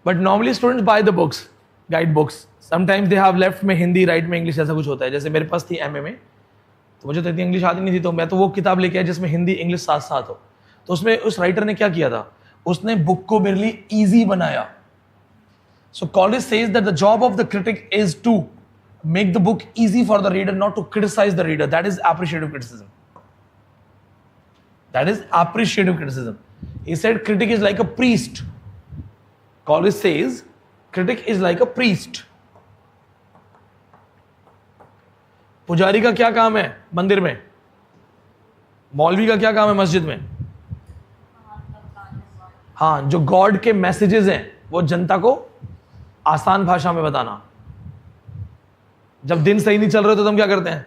But normally students buy the books, guide books. Sometimes they have left में हिंदी, राइट में इंग्लिश, ऐसा कुछ होता है. जैसे मेरे पास थी एमए में, तो मुझे तो इतनी इंग्लिश आती नहीं थी, तो मैं तो वो किताब लेके आया जिसमें हिंदी इंग्लिश साथ साथ हो. तो उसमें उस राइटर ने क्या किया था, उसने बुक को मेरे लिए ईजी बनाया. So Coleridge says that the job of the critic is to make the book easy for the reader, not to criticize the reader. That is appreciative criticism. That is appreciative criticism. He said critic is like a priest. Coleridge says critic is like a priest. पुजारी का क्या काम है मंदिर में? मौलवी का क्या काम है मस्जिद में? हाँ, जो गॉड के मैसेजेस हैं वो जनता को आसान भाषा में बताना. जब दिन सही नहीं चल रहे तो हम क्या करते हैं?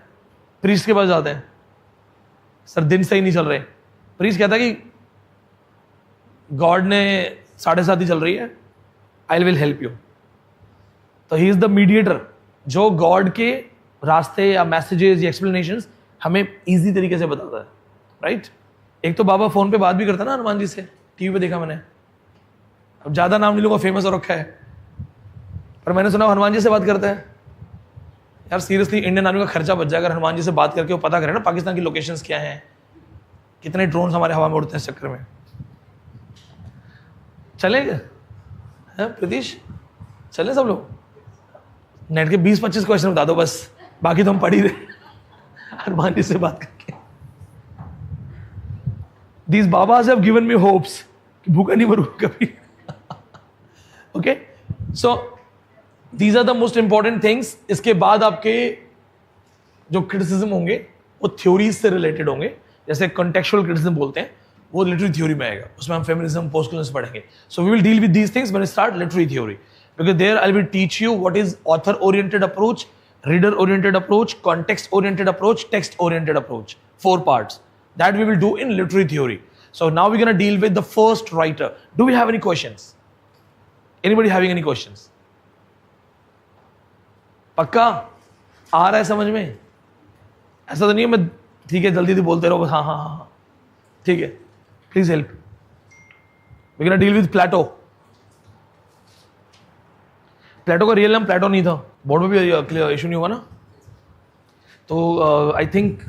प्रीस्ट के पास जाते हैं. सर दिन सही नहीं चल रहे. प्रीस्ट कहता है कि गॉड ने 7:30 ही चल रही है, आई विल हेल्प यू. तो ही इज द मीडिएटर, जो गॉड के रास्ते या मैसेजेस या एक्सप्लेनेशंस हमें इजी तरीके से बताता है. राइट? एक तो बाबा फोन पे बात भी करता है ना हनुमान जी से, टीवी पे देखा मैंने. अब ज्यादा नाम नहीं लूंगा, फेमस हो रखा है, पर मैंने सुना हनुमान जी से बात करते हैं. यार सीरियसली इंडियन आर्मी का खर्चा बच जाएगा हनुमान जी से बात करके वो पता करें ना पाकिस्तान की लोकेशंस क्या हैं, कितने ड्रोन्स हमारे हवा में उड़ते हैं इस चक्कर में. चलेगा प्रीतीश? चले सब लोग? नेट के 20-25 क्वेश्चन बता दो बस, बाकी तो हम पढ़ ही रहे हनुमान जी से बात करके. These babas have given me hopes कि भूखा नहीं मरूंगा कभी. Okay, so these are the most important things. इसके बाद आपके जो क्रिटिसिज्म होंगे वो थ्योरीज से रिलेटेड होंगे, जैसे कॉन्टेक्चुअल क्रिटिसिज्म बोलते हैं, वो लिटरेरी थ्योरी में आएगा, उसमें हम फेमिनिज्म, पोस्ट कॉलोनियलिज्म पढ़ेंगे. So we will deal with these things when we start literary theory, because there I will teach you what is author oriented approach, reader oriented approach, context oriented approach, text oriented approach. 4 parts that we will do in literary theory. So now we're going to deal with the first writer. Do we have any questions? Anybody having any questions? पक्का आ रहा है समझ में? ऐसा तो नहीं है मैं ठीक है जल्दी जल्दी बोलते रहो बस हाँ हाँ हाँ ठीक है. Please help. we're going to deal with Plato. प्लेटो का रियल नाम प्लेटो नहीं था, बोर्ड में भी इशू नहीं हुआ ना, तो आई थिंक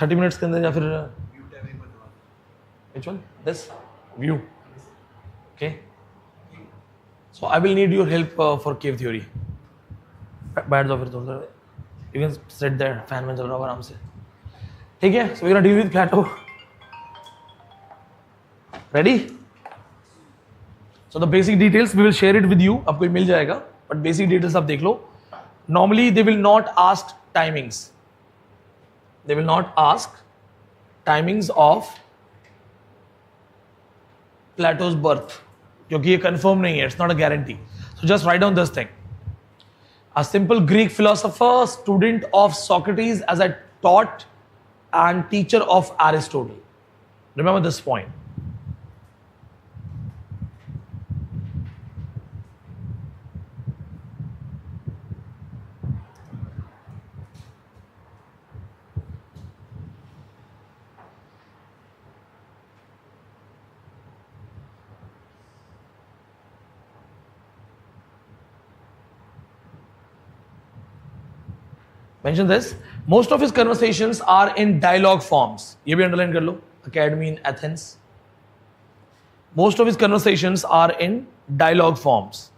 30 मिनट्स के अंदर या फिर which one? This view. Okay. So I will need your help for cave theory. बैठ जाओ फिर थोड़ा, you can sit there, fan में चल रहा हो आराम से. ठीक है. So we're gonna deal with Plato. Ready? So the basic details we will share it with you. आपको मिल जाएगा, but basic details आप देख लो. Normally they will not ask timings. They will not ask timings of Plato's birth, क्योंकि ये confirm नहीं है. It's not a guarantee. So just write down this thing. A simple Greek philosopher, student of Socrates as a taught and teacher of Aristotle. Remember this point. Mention this. Most of his conversations are in dialogue forms. ये भी underline कर लो. Academy in Athens. Most of his conversations are in dialogue forms.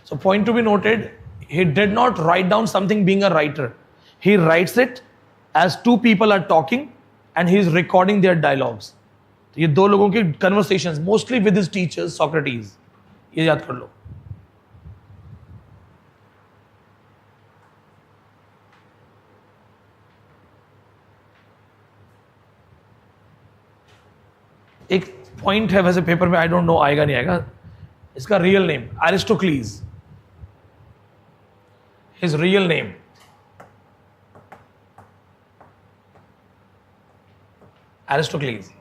So point to be noted, he did not write down something being a writer. He writes it as two people are talking and he is recording their dialogues. तो ये दो लोगों के conversations, mostly with his teachers Socrates, ये याद कर लो. एक point है वैसे पेपर में, आई डोंट नो आएगा नहीं आएगा, इसका real name Aristocles. His real name Aristocles.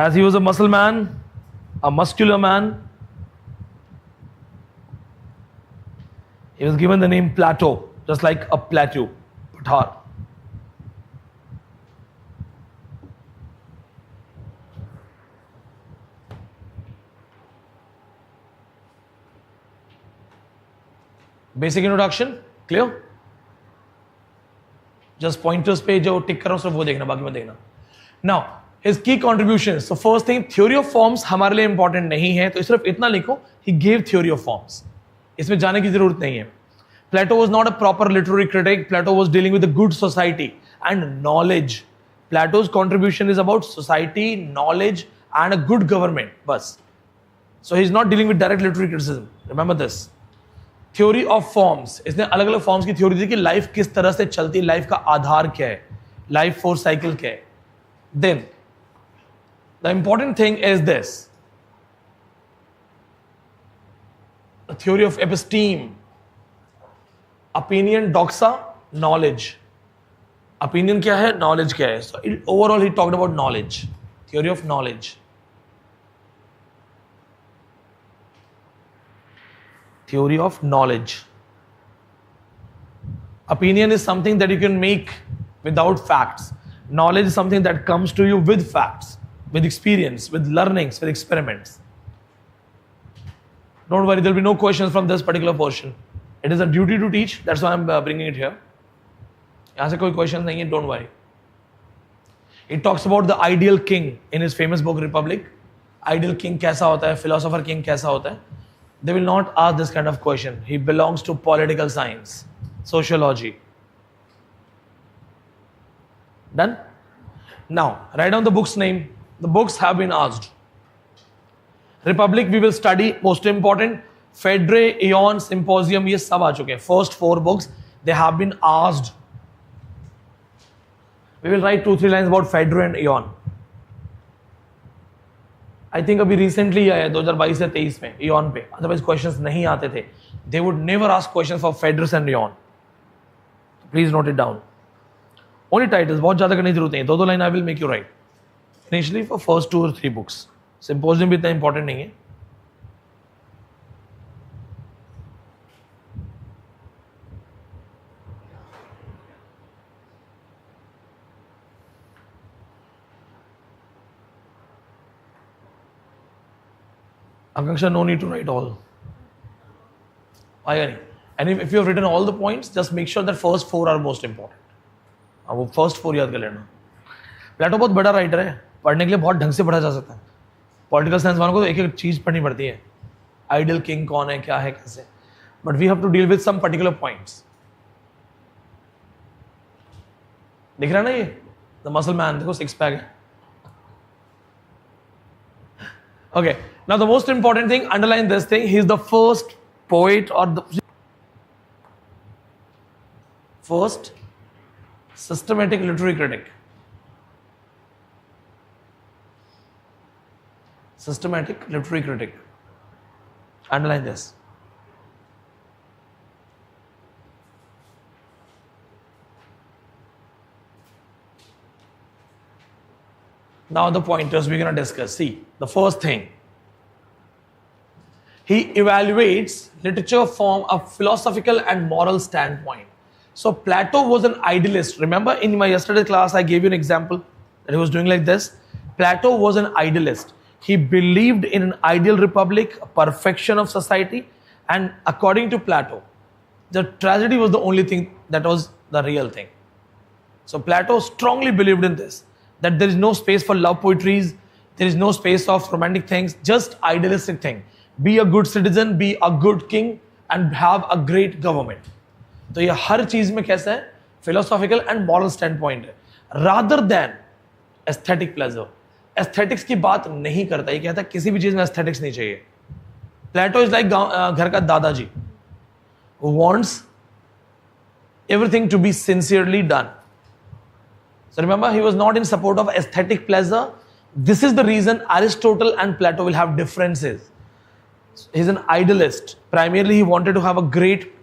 As he was a muscle man, a muscular man, he was given the name Plato, just like a plateau, Pathar. Basic introduction, clear? Just pointers पे जो टिक कर रहा हूँ सिर्फ वो देखना, बाकी मत देखना. Now, his key contributions. So first thing, theory of forms हमारे लिए important नहीं है, तो सिर्फ इतना लिखो, he gave theory of forms. इसमें जाने की जरूरत नहीं है. Plato was not a proper literary critic. Plato was dealing with a good society and knowledge. Plato's contribution is about society, knowledge and a good government. बस. So he's not dealing with direct literary criticism. Remember this. Theory of forms. इसने अलग अलग forms की theory दी कि life किस तरह से चलती है, life का आधार क्या है, life force cycle क्या है. Then the important thing is this. The theory of episteme. Opinion, doxa, knowledge. Opinion क्या है, knowledge क्या है. So overall he talked about knowledge. Theory of knowledge. Theory of knowledge. Opinion is something that you can make without facts. Knowledge is something that comes to you with facts, with experience, with learnings, with experiments. Don't worry, there will be no questions from this particular portion. It is a duty to teach, that's why I'm bringing it here. यहाँ से कोई question नहीं है, don't worry. It talks about the ideal king in his famous book Republic. Ideal king कैसा होता है, philosopher king कैसा होता है. They will not ask this kind of question. He belongs to political science, sociology. Done? Now, write down the book's name. The books have been asked. Republic, we will study. Most important, Phaedre, Aeon, Symposium, ये सब आ चुके हैं. First 4 books, they have been asked. We will write 2-3 lines about Phaedre and Aeon. I think अभी recently आया 2022 या 23 में Aeon पे. Otherwise questions नहीं आते थे. They would never ask questions for Phaedrus and Aeon. Please note it down. Only titles, बहुत ज़्यादा करने की जरूरत नहीं है. 2-2 line I will make you write. Initially for first 2 or 3 books. Symposium भी इतना important नहीं है. Akanksha, no need to write all. आएगा नहीं. And if you have written all the points, just make sure that first 4 are most important. वो first 4 याद कर लेना. प्लेटो बहुत बड़ा राइटर है, पढ़ने के लिए बहुत ढंग से पढ़ा जा सकता है. पॉलिटिकल साइंस वालों को तो एक एक चीज पढ़नी पड़ती है. आइडियल किंग कौन है, क्या है, कैसे. But we have to deal with some particular points. दिख रहा है ना ये द मसल मैन, देखो 6 पैक है. Okay, now the most important thing, underline this thing, he is the first poet or the first systematic literary critic. Systematic literary critic. Underline this. Now the pointers we're going to discuss. See, the first thing. He evaluates literature from a philosophical and moral standpoint. So Plato was an idealist. Remember in my yesterday's class, I gave you an example that he was doing like this. Plato was an idealist. He believed in an ideal republic, a perfection of society. And according to Plato, the tragedy was the only thing that was the real thing. So Plato strongly believed in this, that there is no space for love poetries, there is no space of romantic things, just idealistic thing. Be a good citizen, be a good king and have a great government. तो ये हर चीज में कैसा है, philosophical and moral standpoint है, rather than aesthetic pleasure. Aesthetics की बात नहीं करता, ये कहता है किसी भी चीज में aesthetics नहीं चाहिए. Plato is like घर का दादाजी who wants everything to be sincerely done. So remember, he was not in support of aesthetic pleasure. This is the reason Aristotle and Plato will have differences. He's an idealist. Primarily, he wanted to have a great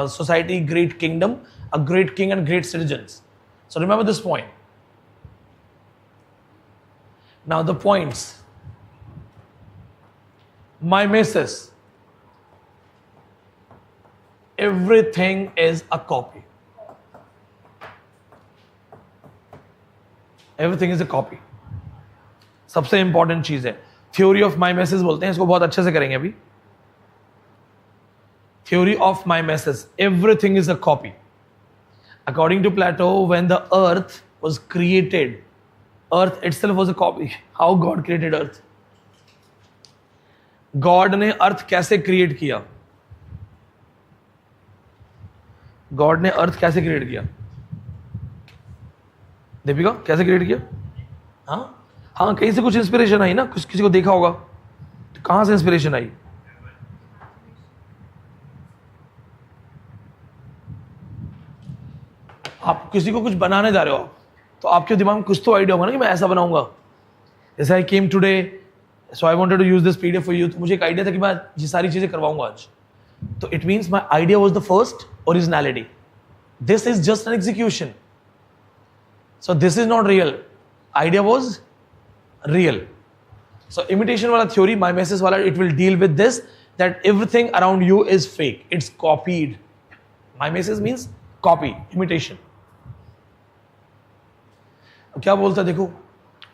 society, great kingdom, a great king and great citizens. So remember this point. Now the points. Mimesis. Everything is a copy. Everything is a copy. सबसे important चीज है. Theory of माइमेसिस बोलते हैं, इसको बहुत अच्छे से करेंगे अभी. Theory of mimesis. Everything is a copy. According to Plato, when the earth was created, earth itself was a copy. How God created earth? God ने अर्थ कैसे क्रिएट किया? God ने अर्थ कैसे क्रिएट किया? दीपिका कैसे क्रिएट किया? हाँ कहीं से कुछ इंस्पिरेशन आई ना, किसी को देखा होगा. तो कहां से इंस्पिरेशन आई? आप किसी को कुछ बनाने जा रहे हो तो आपके दिमाग में कुछ तो आइडिया होगा ना कि मैं ऐसा बनाऊंगा. जैसे I came today, so I wanted to use this PDF for you. तो मुझे एक आइडिया था कि मैं ये सारी चीजें करवाऊंगा आज. तो it means my idea was the first originality. This is just an execution. So this is not real. Idea was real. So imitation wala theory, mimesis wala, it will deal with this, that everything around you is fake. It's copied. Mimesis means copy, imitation. क्या बोलता है देखो,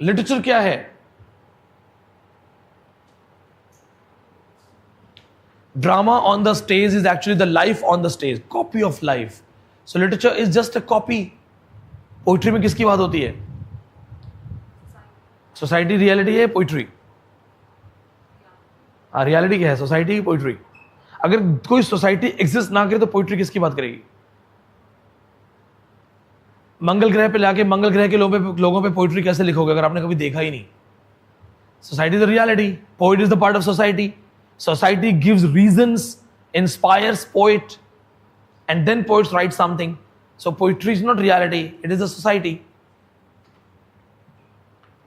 literature क्या है? Drama on the stage is actually the life on the stage, copy of life. So literature is just a copy. Poetry में किसकी बात होती है? सोसाइटी रियलिटी है, पोइट्री रियलिटी क्या है? सोसाइटी की पोइट्री. अगर कोई सोसाइटी एग्जिस्ट ना करे तो पोइट्री किसकी बात करेगी? मंगल ग्रह पे लाके मंगल ग्रह के लोगों पे पोइट्री कैसे लिखोगे अगर आपने कभी देखा ही नहीं? Society is the reality, poet is the part of society. Society gives reasons, inspires poet, and then poets write something. So poetry is not reality, it is the society.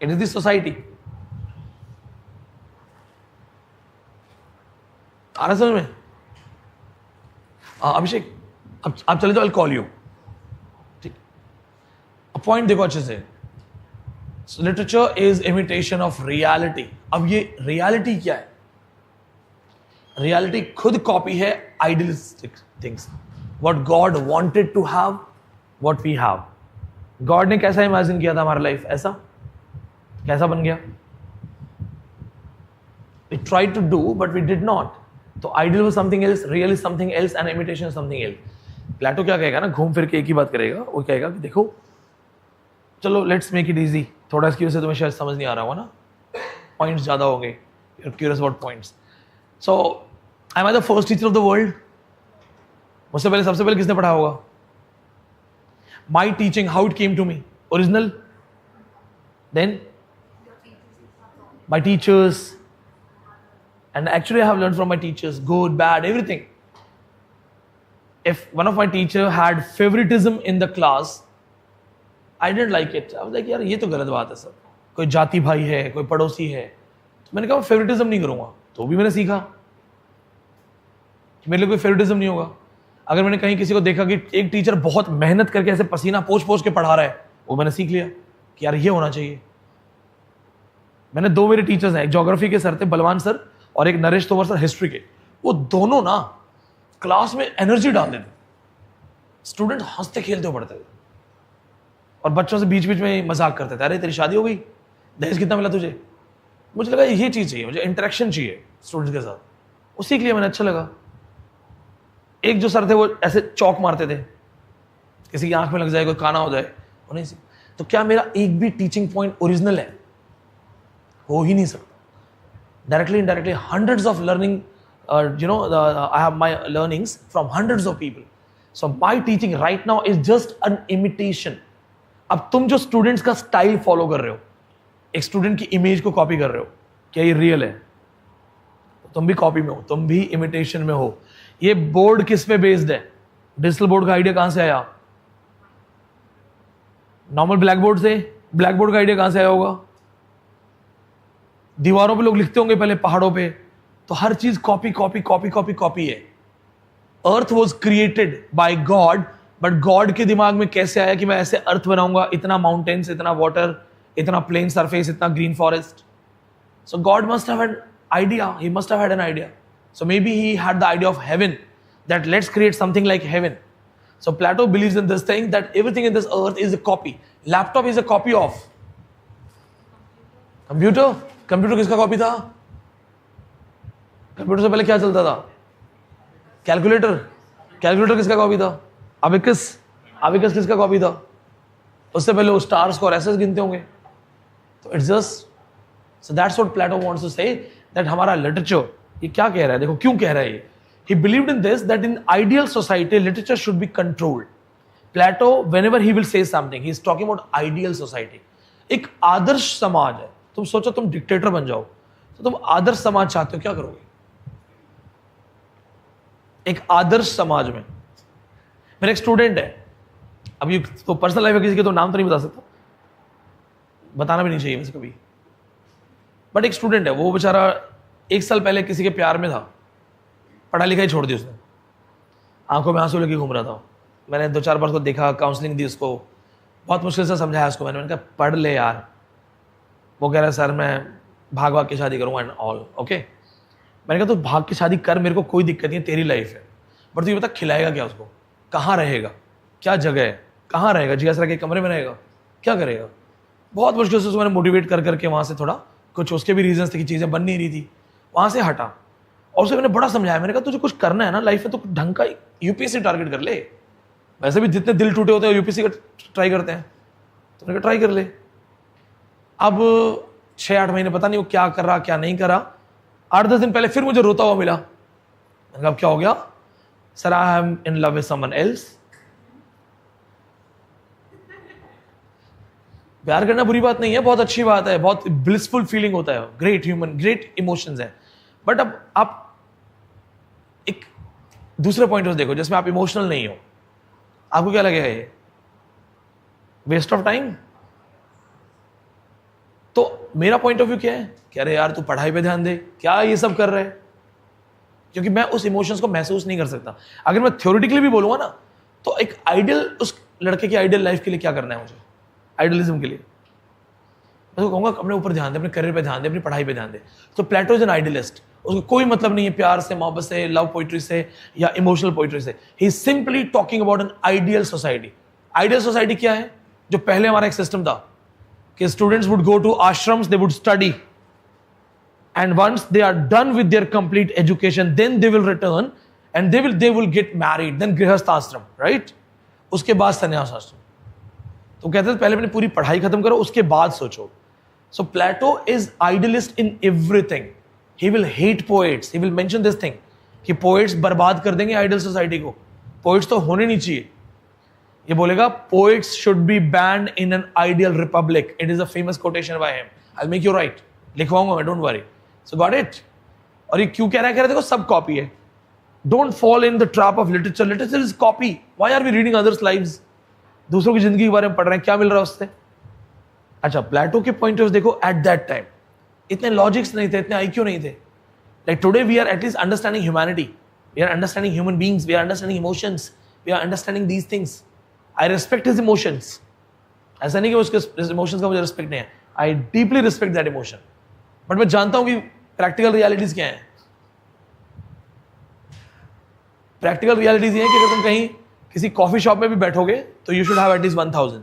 It is the society. आ रहा समझ में? अभिषेक आप चले जाओ, I'll call you. ठीक. अब point देखो अच्छे से. So literature is imitation of reality. अब ये reality क्या है? Reality खुद कॉपी है idealistic things. What God wanted to have, what we have. God ने कैसा इमेजिन किया था हमारा लाइफ, ऐसा कैसा बन गया? We tried to do, but we did not. तो ideal was something else, real is something else, and imitation is something else. प्लेटो क्या कहेगा ना, घूम फिर के एक ही बात करेगा. वो कहेगा कि देखो, चलो लेट्स मेक इट इजी. थोड़ा इसकी वजह से तुम्हें शायद समझ नहीं आ रहा होगा ना, पॉइंट्स ज्यादा हो गए. You're curious about points. So, am I the first teacher of the world? मुझसे पहले सबसे पहले किसने पढ़ा होगा? My teaching, how it came to me, original. Then my teachers, and actually I have learn from my teachers, good bad everything. If one of my teacher had favouritism in the class, I didn't like it. I was like यार ये तो गलत बात है sir. कोई जाति भाई है, कोई पड़ोसी है, तो मैंने कहा फेवरिटिज्म नहीं करूंगा. तो भी मैंने सीखा कि मेरे लिए कोई फेवरिटिज्म नहीं होगा. अगर मैंने कहीं किसी को देखा कि एक टीचर बहुत मेहनत करके ऐसे पसीना पोंछ के पढ़ा रहा है, वो मैंने सीख लिया कि यार ये होना चाहिए. मैंने दो मेरे टीचर्स हैं, एक ज्योग्राफी के सर थे बलवान सर और एक नरेश तोमर सर हिस्ट्री के. वो दोनों ना क्लास में एनर्जी डाल देते, स्टूडेंट हंसते खेलते पढ़ते थे और बच्चों से बीच बीच में मजाक करते थे. अरे तेरी शादी हो गई, दहेज कितना मिला तुझे? मुझे लगा ये चीज चाहिए, मुझे इंटरेक्शन चाहिए स्टूडेंट्स के साथ. वो सीख लिया मैंने, अच्छा लगा. एक जो सर थे वो ऐसे चौक मारते थे, किसी की आंख में लग जाए, कोई काना हो जाए, वो नहीं सीख. तो क्या मेरा एक भी टीचिंग पॉइंट ओरिजिनल है? हो ही नहीं सकता. Directly indirectly hundreds of learning, I have my learnings from hundreds of people. So my teaching right now is just an imitation. अब तुम जो स्टूडेंट्स का स्टाइल फॉलो कर रहे हो, एक स्टूडेंट की इमेज को कॉपी कर रहे हो, क्या ये रियल है? तुम भी कॉपी में हो, तुम भी इमिटेशन में हो. ये बोर्ड किस पे बेस्ड है? डिजिटल बोर्ड का आइडिया कहां से आया? नॉर्मल ब्लैक बोर्ड से. ब्लैक बोर्ड का आइडिया कहां से आया होगा? दीवारों पे लोग लिखते होंगे पहले, पहाड़ों पे. तो हर चीज copy copy copy copy copy है. Earth was created by God, but God के दिमाग में कैसे आया कि मैं ऐसे अर्थ बनाऊंगा, इतना माउंटेन्स, इतना वाटर, इतना प्लेन सरफेस, इतना green forest. So God must have an idea, he must have had an idea. So maybe he had the idea of heaven, that let's create something like heaven. So Plato believes in this thing, that everything in this earth is a copy. Laptop is a copy of computer. Computer किसका copy था? Computer से पहले क्या चलता था? Calculator. Calculator किसका copy था? Abacus. Abacus किसका कॉपी था? उससे पहले वो स्टार्स को और एसेस गिनते होंगे. तो it's just, so that's what Plato wants to say, that हमारा लिटरेचर ये क्या कह रहा है. देखो क्यों कह रहा है ये. He believed in this, that in ideal society literature should be controlled. Plato, whenever he will say something, he is talking about ideal society. एक आदर्श समाज है. तुम सोचो तुम डिक्टेटर बन जाओ, तो तुम आदर्श समाज चाहते हो, क्या करोगे? एक आदर्श समाज में, मेरा एक स्टूडेंट है, अब ये तो पर्सनल लाइफ है किसी के, तो नाम तो नहीं बता सकता, बताना भी नहीं चाहिए वैसे कभी, बट एक स्टूडेंट है, वो बेचारा 1 साल पहले किसी के प्यार में था, पढ़ाई लिखाई छोड़ दी उसने, आंखों में आंसू लेके घूम रहा था. मैंने 2-4 बार उसको देखा, काउंसलिंग दी उसको, बहुत मुश्किल से समझाया उसको. मैंने कहा पढ़ ले यार. वो कह रहा है सर मैं भाग भाग के शादी करूँगा एंड ऑल. ओके, मैंने कहा तो भाग के शादी कर, मेरे को कोई दिक्कत नहीं है, तेरी लाइफ है, बट तू ये बता खिलाएगा क्या उसको, कहाँ रहेगा, क्या जगह है, कहाँ रहेगा, जियासरा के कमरे में रहेगा, क्या करेगा. बहुत मुश्किल से उसको मैंने मोटिवेट कर करके वहाँ से थोड़ा, कुछ उसके भी रीजंस थे कि चीज़ें बन नहीं रही थी, वहाँ से हटा. और उसे मैंने बड़ा समझाया, मैंने कहा तुझे कुछ करना है ना लाइफ में तो ढंग का यूपीएससी टारगेट कर ले. वैसे भी जितने दिल टूटे होते हैं यूपीएससी का ट्राई करते हैं, तो मैंने कहा ट्राई कर ले. अब 6-8 महीने पता नहीं वो क्या कर रहा क्या नहीं करा. 8-10 दिन पहले फिर मुझे रोता हुआ मिला. मैंने कहा अब क्या हो गया? Sir I am in love with someone else. प्यार करना बुरी बात नहीं है, बहुत अच्छी बात है, बहुत ब्लिसफुल फीलिंग होता है, ग्रेट ह्यूमन, ग्रेट इमोशंस है। बट अब आप एक दूसरे पॉइंट ऑफ देखो जिसमें आप इमोशनल नहीं हो, आपको क्या लगेगा? ये वेस्ट ऑफ टाइम। तो मेरा पॉइंट ऑफ व्यू क्या है कि अरे यार तू पढ़ाई पे ध्यान दे, क्या ये सब कर रहे हैं? क्योंकि मैं उस इमोशंस को महसूस नहीं कर सकता। अगर मैं थ्योरेटिकली भी बोलूंगा ना, तो एक आइडियल, उस लड़के की आइडियल लाइफ के लिए क्या करना है मुझे, आइडियलिज्म के लिए मैं तो कहूंगा अपने ऊपर ध्यान दे, अपने करियर पे ध्यान दे, अपनी पढ़ाई पे ध्यान दे। तो प्लेटो इज एन आइडियलिस्ट। उसको कोई मतलब नहीं है प्यार से, मोहब्बत से, लव पोइट्री से या इमोशनल पोइट्री से। He is simply talking about an ideal society. Ideal society क्या है? जो पहले हमारा एक सिस्टम था कि students would go to ashrams, they would study, and once they are done with their complete education, then they will return and they will get married, then grihastha ashram, right? उसके बाद संन्यास आश्रम। तो कहते थे पहले अपनी पूरी पढ़ाई खत्म करो, उसके बाद सोचो। So Plato is idealist in everything. He will hate poets. He will mention this thing कि poets बर्बाद कर देंगे ideal society को, poets तो होने नहीं चाहिए। ये बोलेगा poets should be banned in an ideal republic. It is a famous quotation by him. I'll make you right. लिखवाऊंगा मैं, don't worry. So got it? और ये क्यों कह रहा है? कह रहा है देखो सब कॉपी है। Don't fall in the trap of literature. Literature is copy. Why are we reading others' lives? दूसरों की जिंदगी के बारे में पढ़ रहे हैं, क्या मिल रहा है उससे? अच्छा, प्लेटो के पॉइंट ऑफ देखो, एट दैट टाइम इतने लॉजिक्स नहीं थे, इतने आईक्यू नहीं थे। Like today we are at least understanding humanity, we are understanding human beings, we are understanding emotions, we are understanding these things. I respect his emotions. ऐसा नहीं कि उसके इमोशंस का मुझे रिस्पेक्ट नहीं है, I deeply respect that emotion. But मैं जानता हूं कि प्रैक्टिकल रियलिटीज क्या है। प्रैक्टिकल रियलिटीज ये है कि अगर तुम कहीं किसी कॉफी शॉप में भी बैठोगे तो यू शुड हैव एटलीस्ट 1000,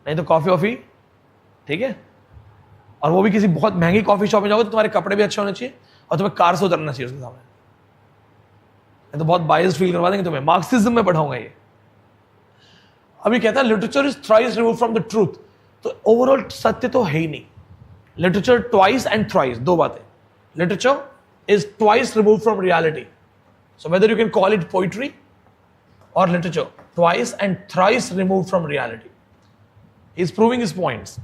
नहीं तो कॉफी वॉफी, ठीक है, और वो भी किसी बहुत महंगी कॉफी शॉप में जाओगे तो तुम्हारे कपड़े भी अच्छे होने चाहिए और तुम्हें कार से उतरना चाहिए उसके सामने। मैं तो बहुत बायस्ड फील करवा देंगे तुम्हें, मार्क्सिज्म में पढ़ाऊंगा ये। अभी कहता है literature is thrice remove from the truth. तो ओवरऑल सत्य तो है ही नहीं। लिटरेचर ट्वाइस एंड थ्राइस, दो बातें। Literature is twice remove from reality. So whether you can call it poetry और literature, twice and thrice remove from reality. He is proving his points.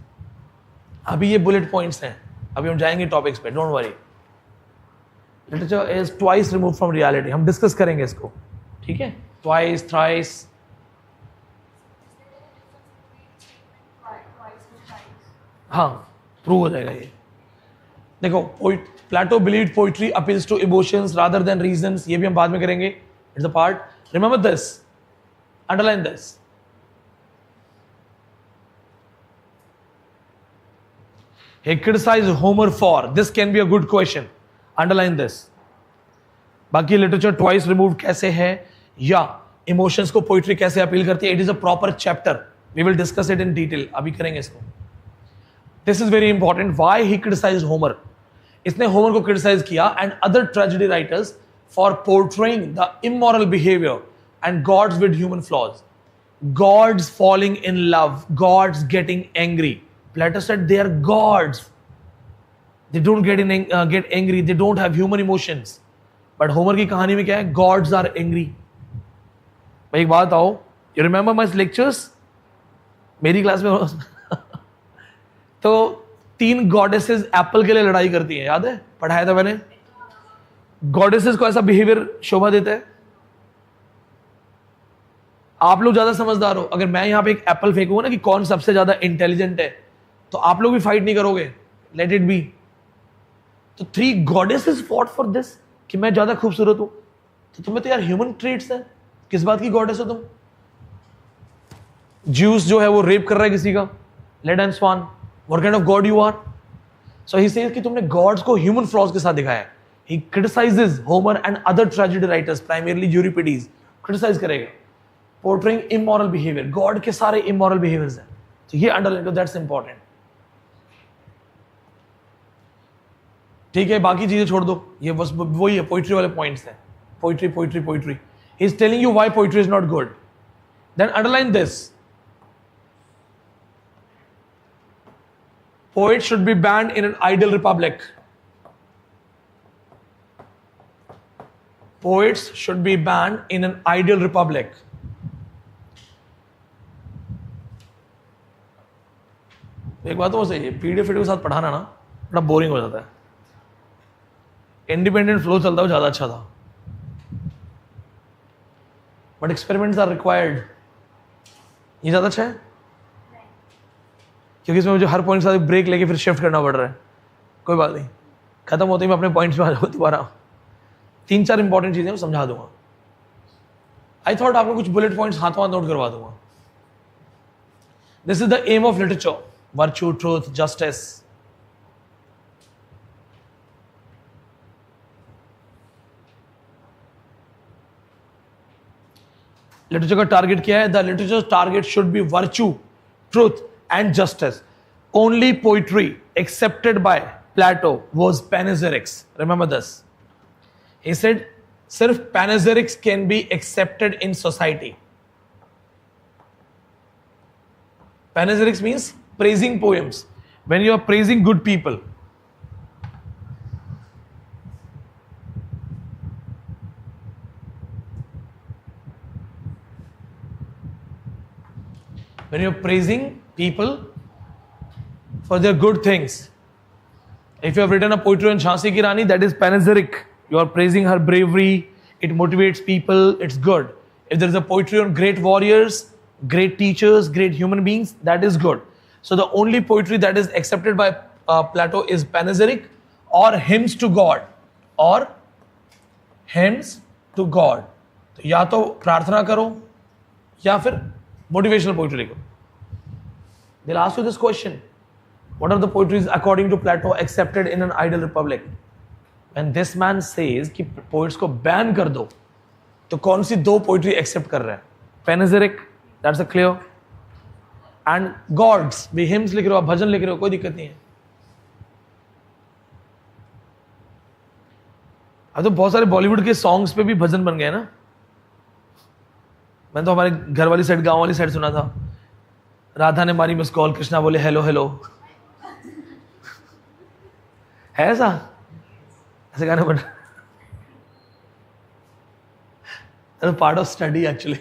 अभी ये बुलेट पॉइंट्स हैं, अभी हम जाएंगे topics पे, don't worry. Literature is twice remove from reality, हम discuss करेंगे इसको, ठीक है। ट्वाइस, थ्राइस, हाँ प्रूव हो जाएगा ये। देखो, Plato believed poetry appeals to emotions rather than reasons, ये भी हम बाद में करेंगे, it's a part. Remember this, underline this. He criticized Homer for, this can be a good question, underline this। बाकी लिटरेचर ट्वाइस रिमूव्ड कैसे है या इमोशंस को पोइट्री कैसे अपील करती है, it is a proper chapter, we will discuss it in detail, अभी करेंगे इसको। This is very important, why he criticised Homer. इसने होमर को क्रिटिसाइज किया and other tragedy writers for portraying the immoral behaviour and gods with human flaws, gods falling in love, gods getting angry. Plato said they are gods. They don't get angry. They don't have human emotions. But Homer की कहानी में क्या है? Gods are angry. भाई एक बात आओ, you remember my lectures? मेरी क्लास में तो 3 goddesses एप्पल के लिए लड़ाई करती हैं, याद है? पढ़ाया था मैंने। Goddesses को ऐसा बिहेवियर शोभा देता है। आप लोग ज्यादा समझदार हो, अगर मैं यहां पे एक एप्पल फेंकूंगा ना कि कौन सबसे ज्यादा इंटेलिजेंट है, तो आप लोग भी फाइट नहीं करोगे, लेट इट बी। तो 3 गॉडेसेस फॉट फॉर दिस कि मैं ज्यादा खूबसूरत हूं। तो तुम्हें तो यार ह्यूमन ट्रेट्स है, किस बात की गॉडेस हो तुम? ज्यूस जो है वो रेप कर रहा है किसी का, Leda and swan, what kind of god you are? So he says कि तुमने गॉड्स को ह्यूमन फ्लॉज के साथ दिखाया है। He criticises Homer and other tragedy writers, primarily Euripides, criticise करेगा पोर्ट्रेइंग इमोरल बिहेवियर। गॉड के सारे इमोरल बिहेवियर्स हैं, तो ये अंडरलाइन करो, दैट्स इंपॉर्टेंट, ठीक है। बाकी चीजें छोड़ दो, ये बस वही है, पोइट्री वाले पॉइंट्स हैं। Poetry poetry poetry, he is telling you why poetry is not good. Then underline this, poet should be banned in an ideal republic. Poets should be banned in an ideal republic. एक बात तो सही है, PDF के साथ पढ़ाना ना बड़ा बोरिंग हो जाता है, इंडिपेंडेंट फ्लो चलता हो ज़्यादा अच्छा था, बट एक्सपेरिमेंट्स आर रिक्वायर्ड, ये ज़्यादा अच्छा है क्योंकि इसमें मुझे हर पॉइंट के साथ ब्रेक लेके फिर शिफ्ट करना पड़ रहा है। कोई बात नहीं, खत्म होते ही मैं अपने पॉइंट्स में आ जाऊँ दोबारा, 3-4 इंपॉर्टेंट चीज़ें मैं समझा दूंगा। आई थॉट आपको कुछ बुलेट पॉइंट्स हाथों हाथ नोट करवा दूंगा। This is the aim of literature, virtue, truth, justice. लिटरेचर का टारगेट क्या है? The literature target should be virtue, truth and justice. Only poetry accepted by Plato was panegyrics. Remember this, he said सिर्फ panegyrics can be accepted in society. Panegyrics means praising poems, when you are praising good people. When you are praising people for their good things. If you have written a poetry on Jhansi Ki Rani, that is panegyric. You are praising her bravery, it motivates people, it's good. If there is a poetry on great warriors, great teachers, great human beings, that is good. So the only poetry that is accepted by Plato is panegyric or hymns to God, or hymns to God. तो या तो प्रार्थना करो या फिर motivational poetry लिखो. They'll ask you this question: what are the poetries according to Plato accepted in an ideal republic? When this man says कि poets को ban कर दो, तो कौन सी दो poetry accept कर रहा है? Panegyric, that's a clear. And gods, भी hymns लिख रहे हो, भजन लिख रहे हो, कोई दिक्कत नहीं है। अब तो बहुत सारे बॉलीवुड के सॉन्ग्स पे भी भजन बन गए ना। मैंने तो हमारे घर वाली साइड, गांव वाली साइड सुना था, राधा ने मारी मिस कॉल, कृष्णा बोले हेलो हेलो। है ऐसा? ऐसे गाने बन, part of study actually.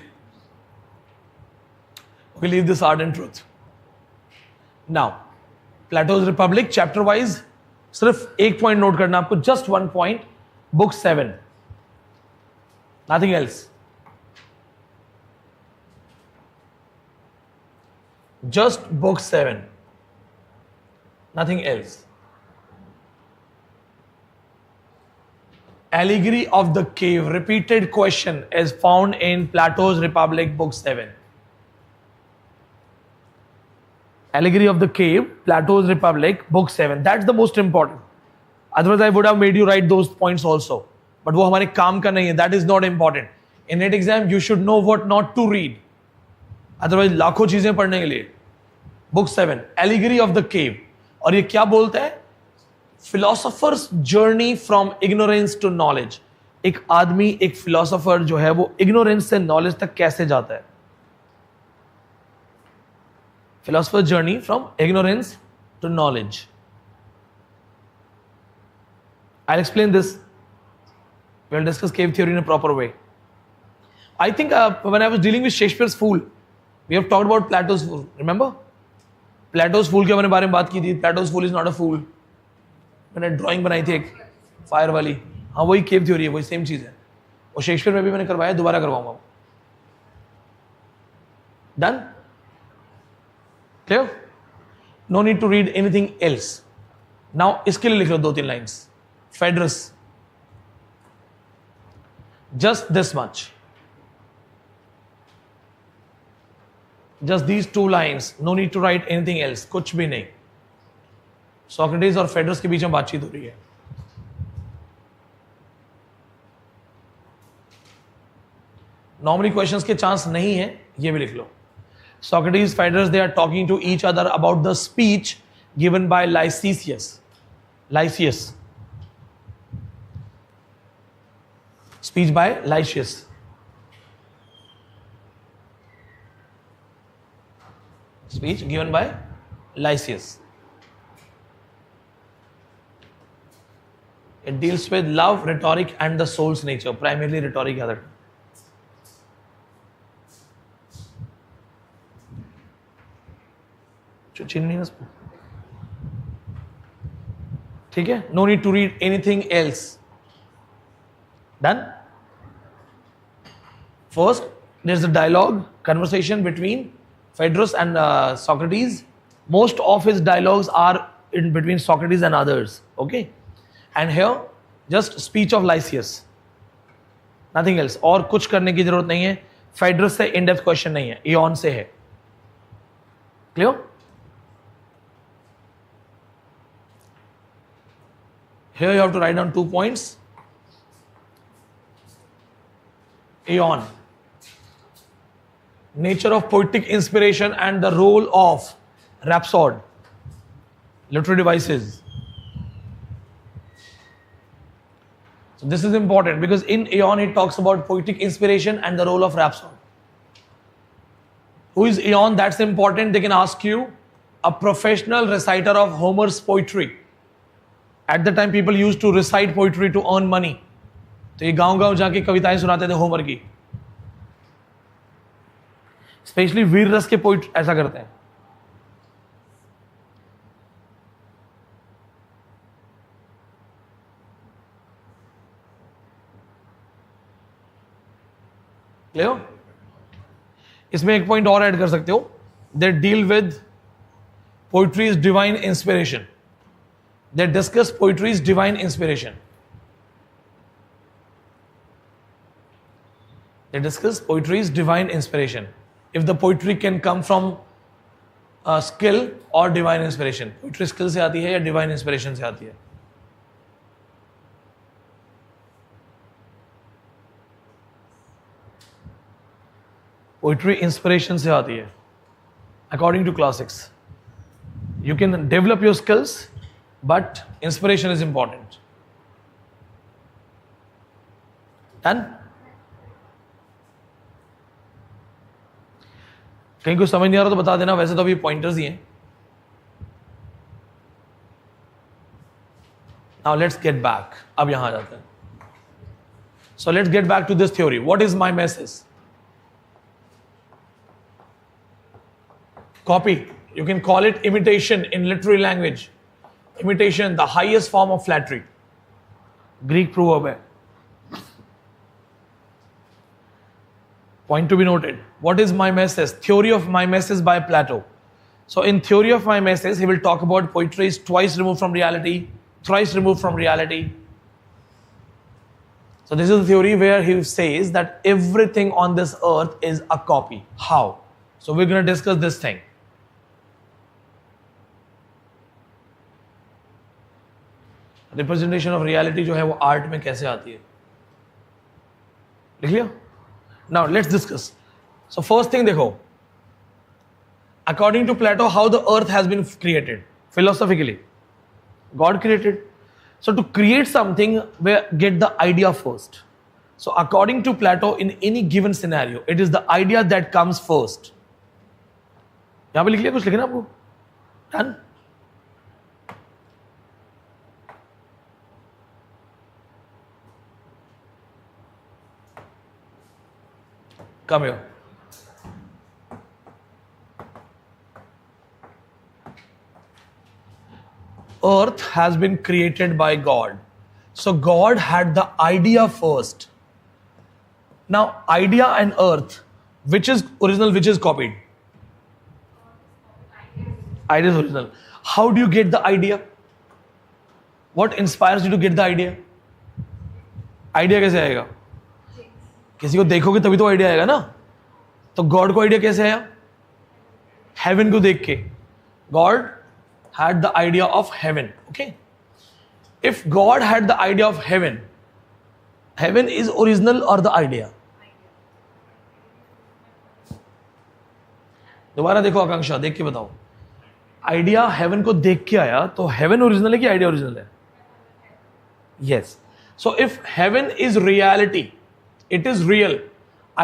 We leave this art and truth. Now, Plato's Republic, chapter wise, सिर्फ एक पॉइंट नोट करना आपको, just one point, book 7, nothing else. Just book 7, nothing else. Allegory of the cave, repeated question is found in Plato's Republic, book 7. Allegory of the cave, Plato's Republic, book 7. That's the most important. Otherwise, I would have made you write those points also. But वो हमारे काम का नहीं है. That is not important. In NET exam, you should know what not to read. Otherwise, लाखों चीजें पढ़ने के लिए. Book 7, Allegory of the cave. और ये क्या बोलता है? Philosopher's journey from ignorance to knowledge. एक आदमी, एक philosopher जो है वो ignorance से knowledge तक कैसे जाता है? Philosopher's journey from ignorance to knowledge. I'll explain this. We'll discuss cave theory in a proper way. I think when I was dealing with Shakespeare's Fool, we have talked about Plato's Fool. Remember? Plato's Fool के बारे में बात की थी. Plato's Fool is not a fool. मैंने drawing बनाई थी एक फायर वाली. हाँ, वही केव थ्योरी है, वही सेम चीज़ है. और शेक्सपियर में भी मैंने करवाया, दोबारा करवाऊंगा. Done? Clear? No need to read anything else. Now इसके लिए लिख लो 2-3 lines. Phaedrus. Just this much. Just these 2 lines. No need to write anything else. कुछ भी नहीं. Socrates और Phaedrus के बीच में बातचीत हो रही है. Normally questions के चांस नहीं है, ये भी लिख लो. Socrates, Phaedrus, they are talking to each other about the speech given by Lysias. Speech by Lysias. Speech given by Lysias. It deals with love, rhetoric, and the soul's nature. Primarily rhetoric है. चिन्ह नहीं ना ठीक है, no need to read anything else. Done. First, there's a dialogue, conversation between Phaedrus and Socrates. Most of his dialogues are in between Socrates and others. Okay, and here just speech of Lysias. Nothing else. और कुछ करने की जरूरत नहीं है. Phaedrus से in-depth question नहीं है. Ion से है. Clear? Here you have to write down 2 points. Ion. Nature of poetic inspiration and the role of rhapsode, literary devices. So this is important because in Aeon it talks about poetic inspiration and the role of rhapsode. Who is Aeon? That's important. They can ask you, a professional reciter of Homer's poetry. At the time people used to recite poetry to earn money. तो ये गांव-गांव जाके कविताएं सुनाते थे Homer की. Specially वीर रस के पोइट ऐसा करते हैं. क्लियर? इसमें एक पॉइंट और ऐड कर सकते हो. They deal with poetries divine inspiration. They discuss poetries divine inspiration. They discuss poetry's divine inspiration. If the poetry can come from skill or divine inspiration. Poetry skill से आती है या divine inspiration से आती है? Poetry inspiration से आती है. According to classics, you can develop your skills, but inspiration is important. Done? कहीं कुछ समझ नहीं आ रहा तो बता देना. वैसे तो अभी पॉइंटर्स ही हैं. Now let's get back. अब यहां आ जाते हैं. So let's get back to this theory. What is my message? Copy. You can call it imitation in literary language. Imitation, the highest form of flattery. Greek proverb है. Point to be noted. What is mimesis? Theory of mimesis by Plato. So in theory of mimesis, he will talk about poetry is twice removed from reality, thrice removed from reality. So this is the theory where he says that everything on this earth is a copy. How? So we're going to discuss this thing. Representation of reality जो है वो art में कैसे आती है? लिख लिया? Now let's discuss. So first thing देखो, according to Plato, how the earth has been created philosophically. God created. So to create something, we get the idea first. So according to Plato, in any given scenario, it is the idea that comes first. यहाँ पे लिख लिया? कुछ लिखना आपको? Done? Come here. Earth has been created by God. So God had the idea first. Now, idea and earth, which is original, which is copied? Idea is original. How do you get the idea? What inspires you to get the idea? Idea कैसे आएगा? किसी को देखोगे तभी तो idea आएगा ना. तो गॉड को आइडिया कैसे आया? हेवन को देख के. God had the idea of haven. Okay, if God had the idea of haven, heaven is original और द आइडिया? दोबारा देखो आकांक्षा, देख के बताओ. आइडिया हेवन को देख के आया तो हेवन ओरिजिनल है कि आइडिया ओरिजिनल है? Yes. So if heaven is reality, it is real,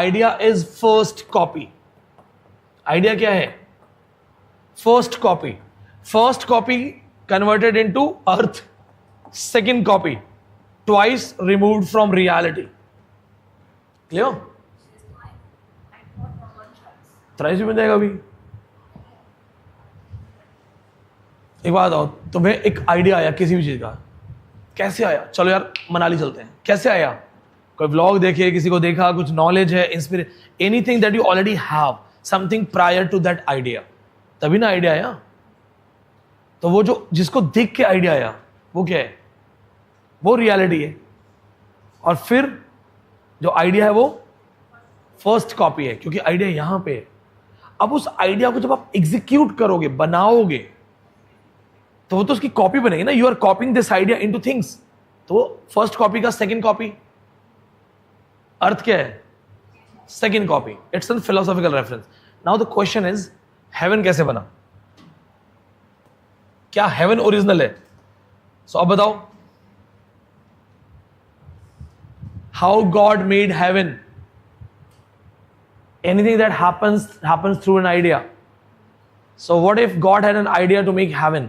idea is first copy. Idea क्या है? First copy. First copy converted into earth. Second copy twice removed from reality. Clear? Thrice भी बन जाएगा अभी. एक बात आओ, तुम्हें एक आइडिया आया किसी भी चीज का, कैसे आया? चलो यार मनाली चलते हैं, कैसे आया? कोई व्लॉग देखे, किसी को देखा, कुछ नॉलेज है, inspiration, anything that you already have, something prior to that idea, तभी ना आइडिया आया। तो वो जो जिसको देख के आइडिया आया वो क्या है? वो रियलिटी है। और फिर जो आइडिया है वो फर्स्ट कॉपी है, क्योंकि आइडिया यहां पे है। अब उस आइडिया को जब आप एग्जीक्यूट करोगे, बनाओगे, तो वो तो उसकी कॉपी बनेगी ना। You are copying this idea into things. तो फर्स्ट कॉपी का सेकंड कॉपी, अर्थ क्या है? Second copy. It's an philosophical reference. Now the question is, heaven कैसे बना? क्या हेवन ओरिजिनल है? सो अब बताओ, how god made heaven? Anything that happens through an idea. So what if God had an idea to make heaven?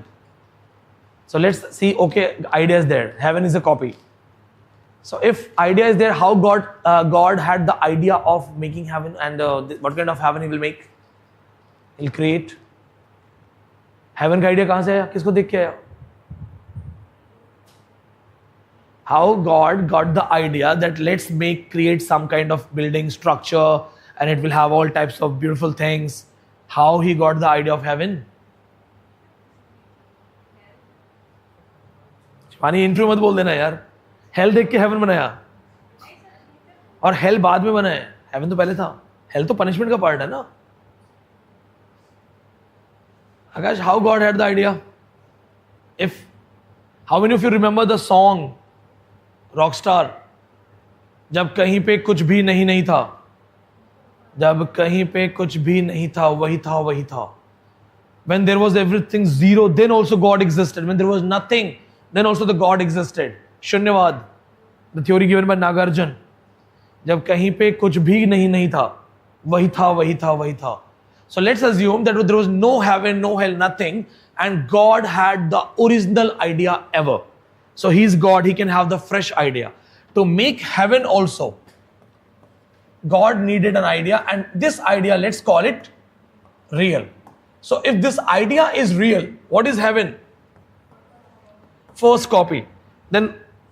So let's see, okay, idea is there, heaven is a copy. So if idea is there, how God had the idea of making heaven, and what kind of heaven he will make? He'll create. Heaven का idea कहाँ से आया? किसको देख के आया? How God got the idea that let's create some kind of building structure, and it will have all types of beautiful things. How he got the idea of heaven? पानी interview मत बोल देना यार। हेल देख के haven बनाया, और hello बाद में बना है, हेवन तो पहले था। हेल तो पनिशमेंट का पार्ट है ना। आकाश, how God had the idea? How many of you remember the song Rockstar? जब कहीं पे कुछ भी नहीं था, जब कहीं पे कुछ भी नहीं था, वही था वही था। When there was everything zero, then also God existed. When there was nothing, then also the God existed. शून्यवाद, the theory given by Nagarjun. जब कहीं पे कुछ भी नहीं था, वही था वही था वही था। So let's assume that there was no heaven, no hell, nothing, and God had the original idea ever. So he's God, he can have the fresh idea. To make heaven also, God needed an idea, and this idea, let's call it real. So if this idea is real, what is heaven? First copy. Then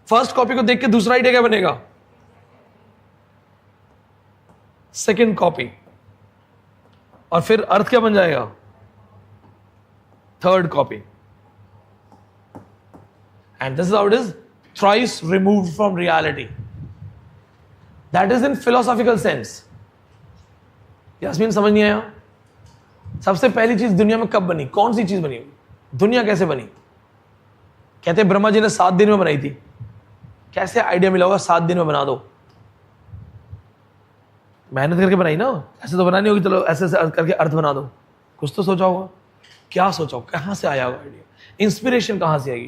first copy को देख के दूसरा idea क्या बनेगा? Second copy. और फिर अर्थ क्या बन जाएगा? Third copy. And this is how it is, thrice removed from reality. That is in philosophical sense. Yasmin समझ नहीं आया? सबसे पहली चीज दुनिया में कब बनी? कौन सी चीज बनी? दुनिया कैसे बनी? कहते ब्रह्मा जी ने 7 दिन में बनाई थी। कैसे आइडिया मिला होगा 7 दिन में बना दो? मेहनत करके बनाई ना, ऐसे तो बनानी होगी, चलो ऐसे करके अर्थ बना दो। कुछ तो सोचा होगा। क्या सोचा होगा? कहां से आया होगा आइडिया? इंस्पिरेशन कहां से आएगी?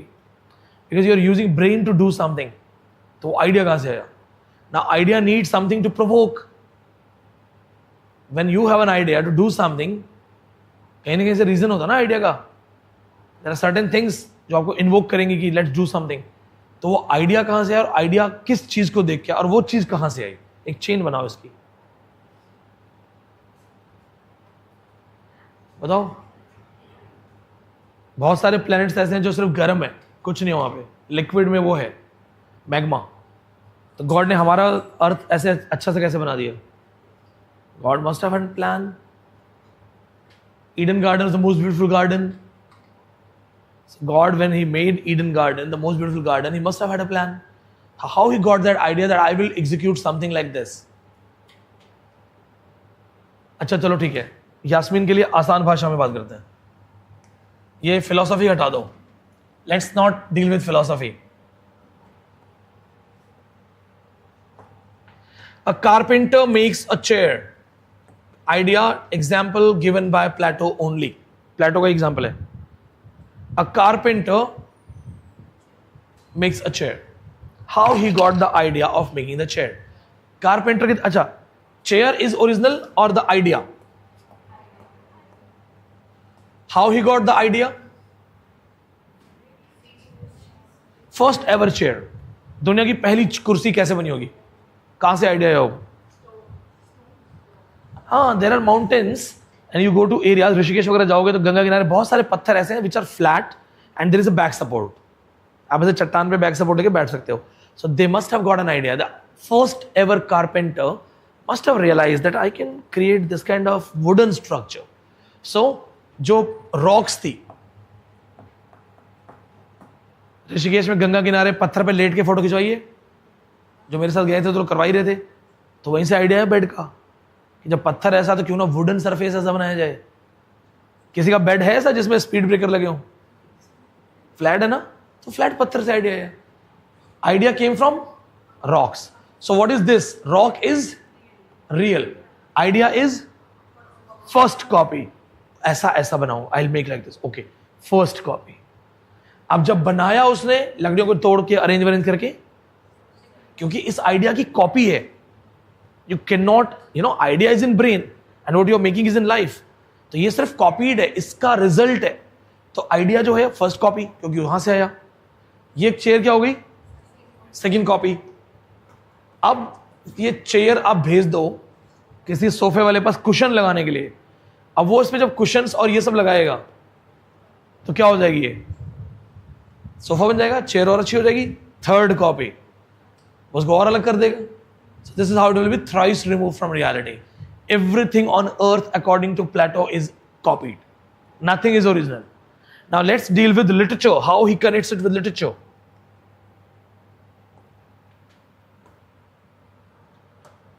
Because you are using brain to do something. तो आइडिया कहां से आया? Now idea needs something to provoke. When you have an idea to do something, कहीं ना कहीं से रीजन होता है ना आइडिया का। There are certain things जो आपको इन्वोक करेंगे कि let's do something. तो वो आइडिया कहां से आया और आइडिया किस चीज को देख के और वो चीज कहां से आई? एक चेन बनाओ इसकी। बताओ। बहुत सारे प्लैनेट्स ऐसे हैं जो सिर्फ गर्म है, कुछ नहीं वहां पे, लिक्विड में वो है मैग्मा। तो गॉड ने हमारा अर्थ ऐसे अच्छा से कैसे बना दिया? God must have had plan. Eden garden is the most beautiful garden. God when he made Eden garden, the most beautiful garden, he must have had a plan. How he got that idea that I will execute something like this? अच्छा चलो ठीक है, यास्मीन के लिए आसान भाषा में बात करते हैं। ये फिलोसॉफी हटा दो, let's not deal with philosophy. A carpenter makes a chair. Idea, example given by Plato only. Plato का example है. A carpenter makes a chair. How he got the idea of making the chair? Carpenter की अच्छा, chair is original or the idea? How he got the idea? First ever chair. दुनिया की पहली कुर्सी कैसे बनी होगी? कहां से आइडिया है वो? हाँ, there are mountains and you go to areas, Rishikesh वगैरह जाओगे तो गंगा किनारे बहुत सारे पत्थर ऐसे हैं which are flat and there is a back support. आप ऐसे चट्टान पे बैक सपोर्ट लेके बैठ सकते हो. So they must have got an idea. The first ever carpenter must have realized that I can create this kind of wooden structure. So जो rocks थी, ऋषिकेश में गंगा किनारे पत्थर पे लेट के फोटो खिंचवाइए, जो मेरे साथ गए थे तो करवा ही रहे थे. तो वहीं से आइडिया है बेड का कि जब पत्थर ऐसा तो क्यों ना वुडन सरफेस ऐसा बनाया जाए. किसी का बेड है ऐसा जिसमें स्पीड ब्रेकर लगे हो? फ्लैट है ना, तो फ्लैट पत्थर से आइडिया है. Idea came from rocks. So what is this? Rock is real, idea is first copy. ऐसा ऐसा बनाओ, I will make like this. Okay, first copy. अब जब बनाया उसने लकड़ियों को तोड़ के अरेंज वरेंज करके, क्योंकि इस आइडिया की कॉपी है. You can not, idea is in brain and what you are making is in life. तो ये सिर्फ कॉपीड है, इसका रिजल्ट है. तो आइडिया जो है फर्स्ट कॉपी, क्योंकि वहां से आया. ये चेयर क्या हो गई? Second copy. अब ये चेयर आप भेज दो किसी सोफे वाले पास कुशन लगाने के लिए. अब वो इसमें जब कुशन्स और ये सब लगाएगा तो क्या हो जाएगी? ये सोफा बन जाएगा, चेयर और अच्छी हो जाएगी. थर्ड कॉपी, उसको और अलग कर देगा. So this is how it will be thrice remove from reality. Everything on earth according to Plato is copied, nothing is original. Now let's deal with literature, how he connects it with literature.